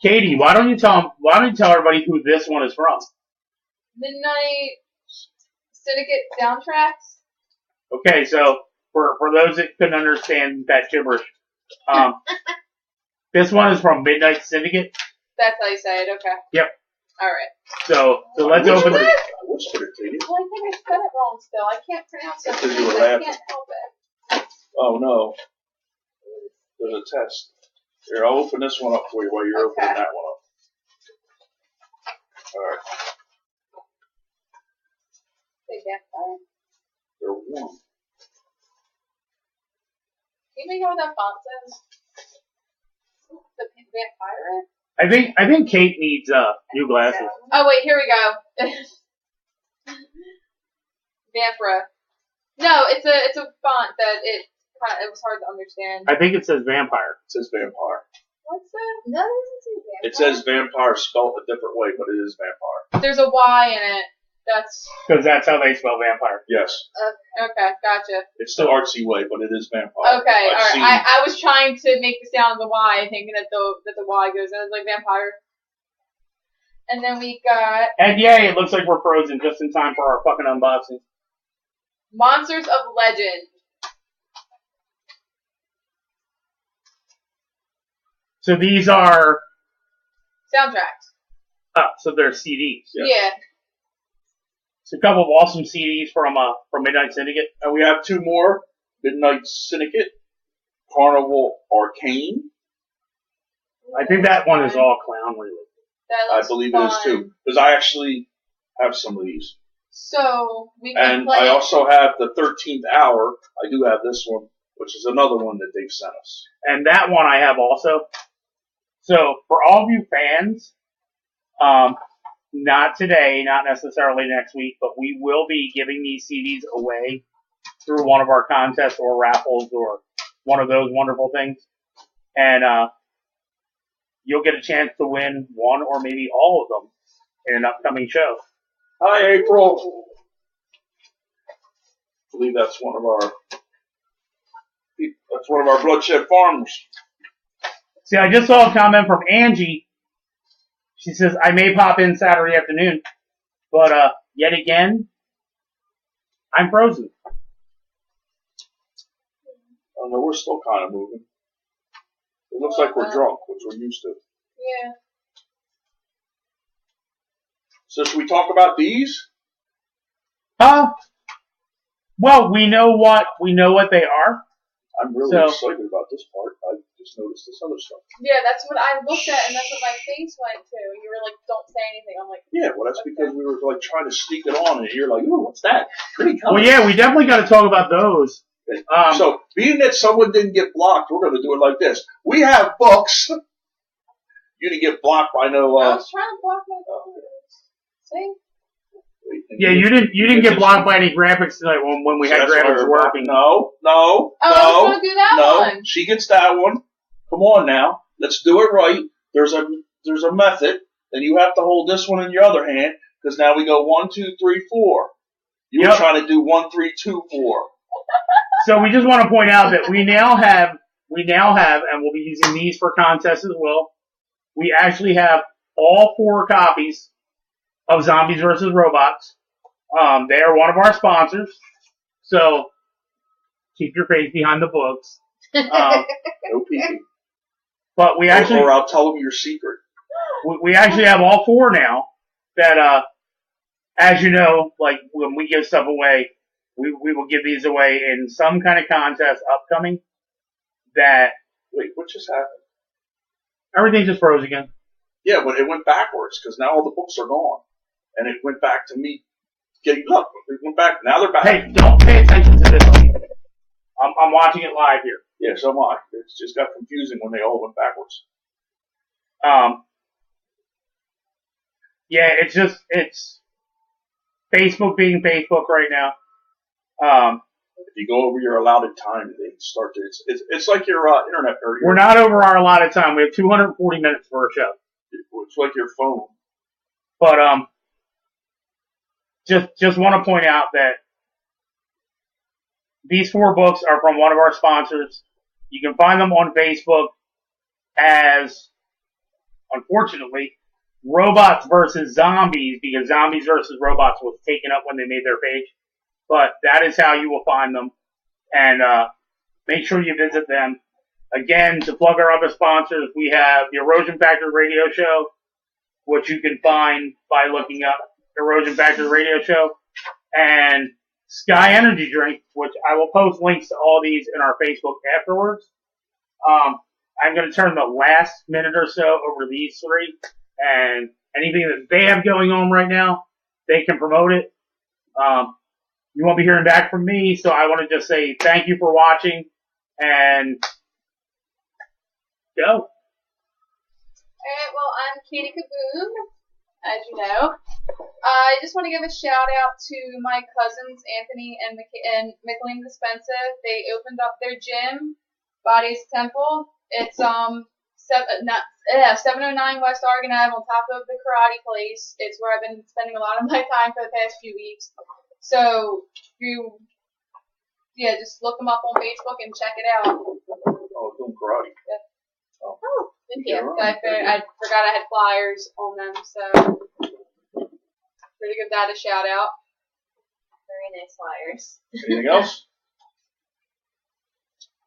Katie, why don't you tell everybody who this one is from? Midnight Syndicate soundtracks. Okay, so for those that couldn't understand that gibberish, this one is from Midnight Syndicate. That's how you say it. Okay. Yep. All right. So let's open it. I whispered it to you. Well, I think I said it wrong still. I can't pronounce it. Because you were I laughing. can't help it. Oh no. There's a test. Here, I'll open this one up for you while you're opening that one up. Alright. Big vampire. They're warm. Can you make out what that font says? The vampire? I think Kate needs new glasses. Oh wait, here we go. Vampira. No, it's a font that it was hard to understand. I think it says vampire. It says vampire. What's that? No, it doesn't say vampire. It says vampire spelled a different way, but it is vampire. There's a Y in it. That's Because that's how they spell vampire. Yes. okay. Gotcha. It's the artsy way, but it is vampire. Okay, I've alright. seen- I was trying to make the sound of the Y, thinking that the Y goes in. I was like vampire. And then we got And yay, it looks like we're frozen just in time for our fucking unboxing. Monsters of Legend. So these are, Soundtracks. so they're CDs. Yeah. It's a couple of awesome CDs from Midnight Syndicate. And we have two more. Midnight Syndicate. Carnival Arcane. I think that one is all clown related. That I looks believe fun. it is too. Because I actually have some of these. So we can And play. I also have the 13th Hour. I do have this one, which is another one that they've sent us. And that one I have also. So for all of you fans, not today, not necessarily next week, but we will be giving these CDs away through one of our contests or raffles or one of those wonderful things. And you'll get a chance to win one or maybe all of them in an upcoming show. Hi, April. I believe that's one of our Bloodshed Farms. See, I just saw a comment from Angie. She says, I may pop in Saturday afternoon, but yet again, I'm frozen. Oh no, we're still kind of moving. It looks like we're drunk, which we're used to. Yeah. So should we talk about these? Well, we know what they are. I'm really excited about this part. I just noticed this other stuff. Yeah, that's what I looked at, and that's what my face went to. You were like, "Don't say anything." I'm like, Yeah, well, that's because we were like trying to sneak it on, and you're like, "Ooh, what's that?" Pretty cool. Well, yeah, we definitely got to talk about those. So, being that someone didn't get blocked, we're going to do it like this. We have books. You didn't get blocked by no. I was trying to block my photos. See? Yeah, you didn't get blocked by any graphics tonight when we had graphics working. No. Oh, I was going to do that one. She gets that one. Come on now, let's do it right. There's a method. Then you have to hold this one in your other hand because now we go 1, 2, 3, 4. You were trying to do 1, 3, 2, 4. So we just want to point out that we now have, and we'll be using these for contests as well. We actually have all 4 copies of Zombies vs. Robots. They are one of our sponsors, so keep your face behind the books. No peeking. But we actually, or I'll tell them your secret. we actually have all 4 now. That, as you know, like when we give stuff away, we will give these away in some kind of contest upcoming. That Wait, what just happened? everything just froze again. Yeah, but it went backwards because now all the books are gone, and it went back to me getting look. It went back. Now they're back. Hey, don't pay attention to this. I'm watching it live here. Yeah, so am I. It's just got confusing when they all went backwards. Yeah, it's Facebook being Facebook right now. If you go over your allotted time, they start to. It's like your internet. Or We're not over our allotted time. We have 240 minutes for our show. It's like your phone. But just want to point out that these 4 books are from one of our sponsors. You can find them on Facebook as, unfortunately, Robots versus Zombies, because Zombies versus Robots was taken up when they made their page. But that is how you will find them. And make sure you visit them. Again, to plug our other sponsors, we have the Erosion Factor Radio Show, which you can find by looking up Erosion Factor Radio Show, and Sky Energy Drink, which I will post links to all these in our Facebook afterwards. I'm going to turn the last minute or so over to these 3, and anything that they have going on right now, they can promote it. You won't be hearing back from me, so I want to just say thank you for watching, and go. Alright, well, I'm Katie KaBoom, as you know. I just want to give a shout out to my cousins, Anthony and McLean Dispensa. They opened up their gym, Body's Temple. It's 709 West Oregon Ave on top of the karate place. It's where I've been spending a lot of my time for the past few weeks. So, just look them up on Facebook and check it out. Oh, doing karate. Yeah. Oh, Yeah, I forgot I had flyers on them, so pretty give that a shout out. Very nice flyers. Anything else?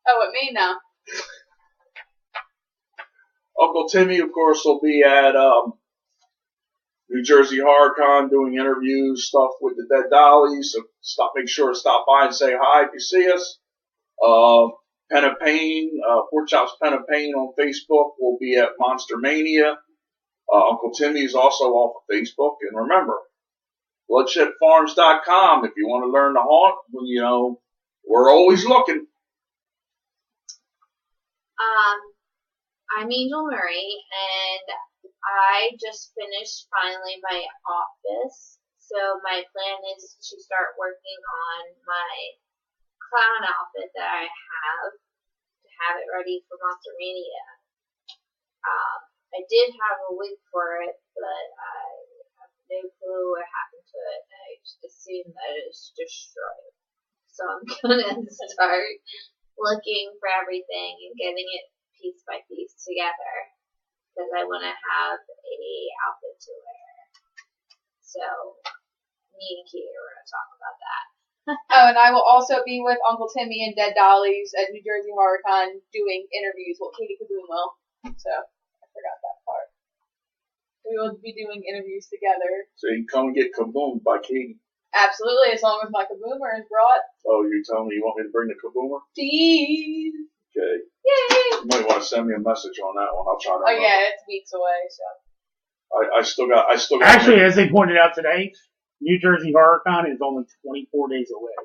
Oh, what me now? Uncle Timmy, of course, will be at New Jersey Horror Con doing interviews, stuff with the Dead Dollies. So make sure to stop by and say hi if you see us. Pen of Pain, Pork Chop's Pen of Pain on Facebook will be at Monster Mania. Uncle Timmy is also off of Facebook. And remember, BloodshedFarms.com if you want to learn to haunt. We're always looking. I'm Angel Marie, and I just finished finally my office. So my plan is to start working on my clown outfit that I have to have it ready for Monster Mania. I did have a wig for it, but I have no clue what happened to it. I just assumed that it was destroyed. So I'm gonna start looking for everything and getting it piece by piece together because I want to have a outfit to wear. So me and Katie are going to talk about that. Oh, and I will also be with Uncle Timmy and Dead Dollies at New Jersey Horror Con doing interviews. Well, Katie KaBoom will, so I forgot that part. We will be doing interviews together. So you can come and get kaboomed by Katie. Absolutely, as long as my kaboomer is brought. Oh, you're telling me you want me to bring the kaboomer? Please. Okay. Yay! You might want to send me a message on that one. I'll try to. Oh yeah, it's weeks away, so. I still got. Actually, as they pointed out today, New Jersey Horror Con is only 24 days away.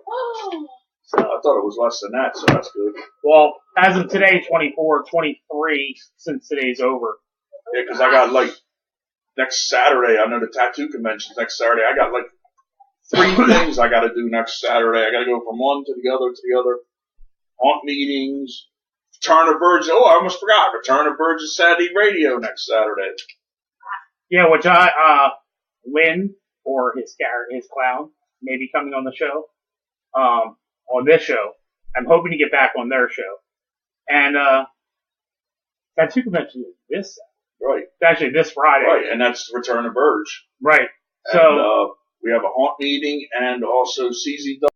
So I thought it was less than that, so that's good. Well, as of today, 24, 23, since today's over. Yeah, because I got next Saturday. I know the tattoo convention's next Saturday. I got 3 things I got to do next Saturday. I got to go from one to the other. Haunt meetings. Return of Virgin. Oh, I almost forgot. Return of Virgin Saturday Radio next Saturday. Yeah, which Lynn, or his clown, may be coming on the show. On this show. I'm hoping to get back on their show. And, tattoo convention is this Right. It's actually this Friday. Right, and that's Return of Verge. Right. So, And, we have a haunt meeting and also CZW.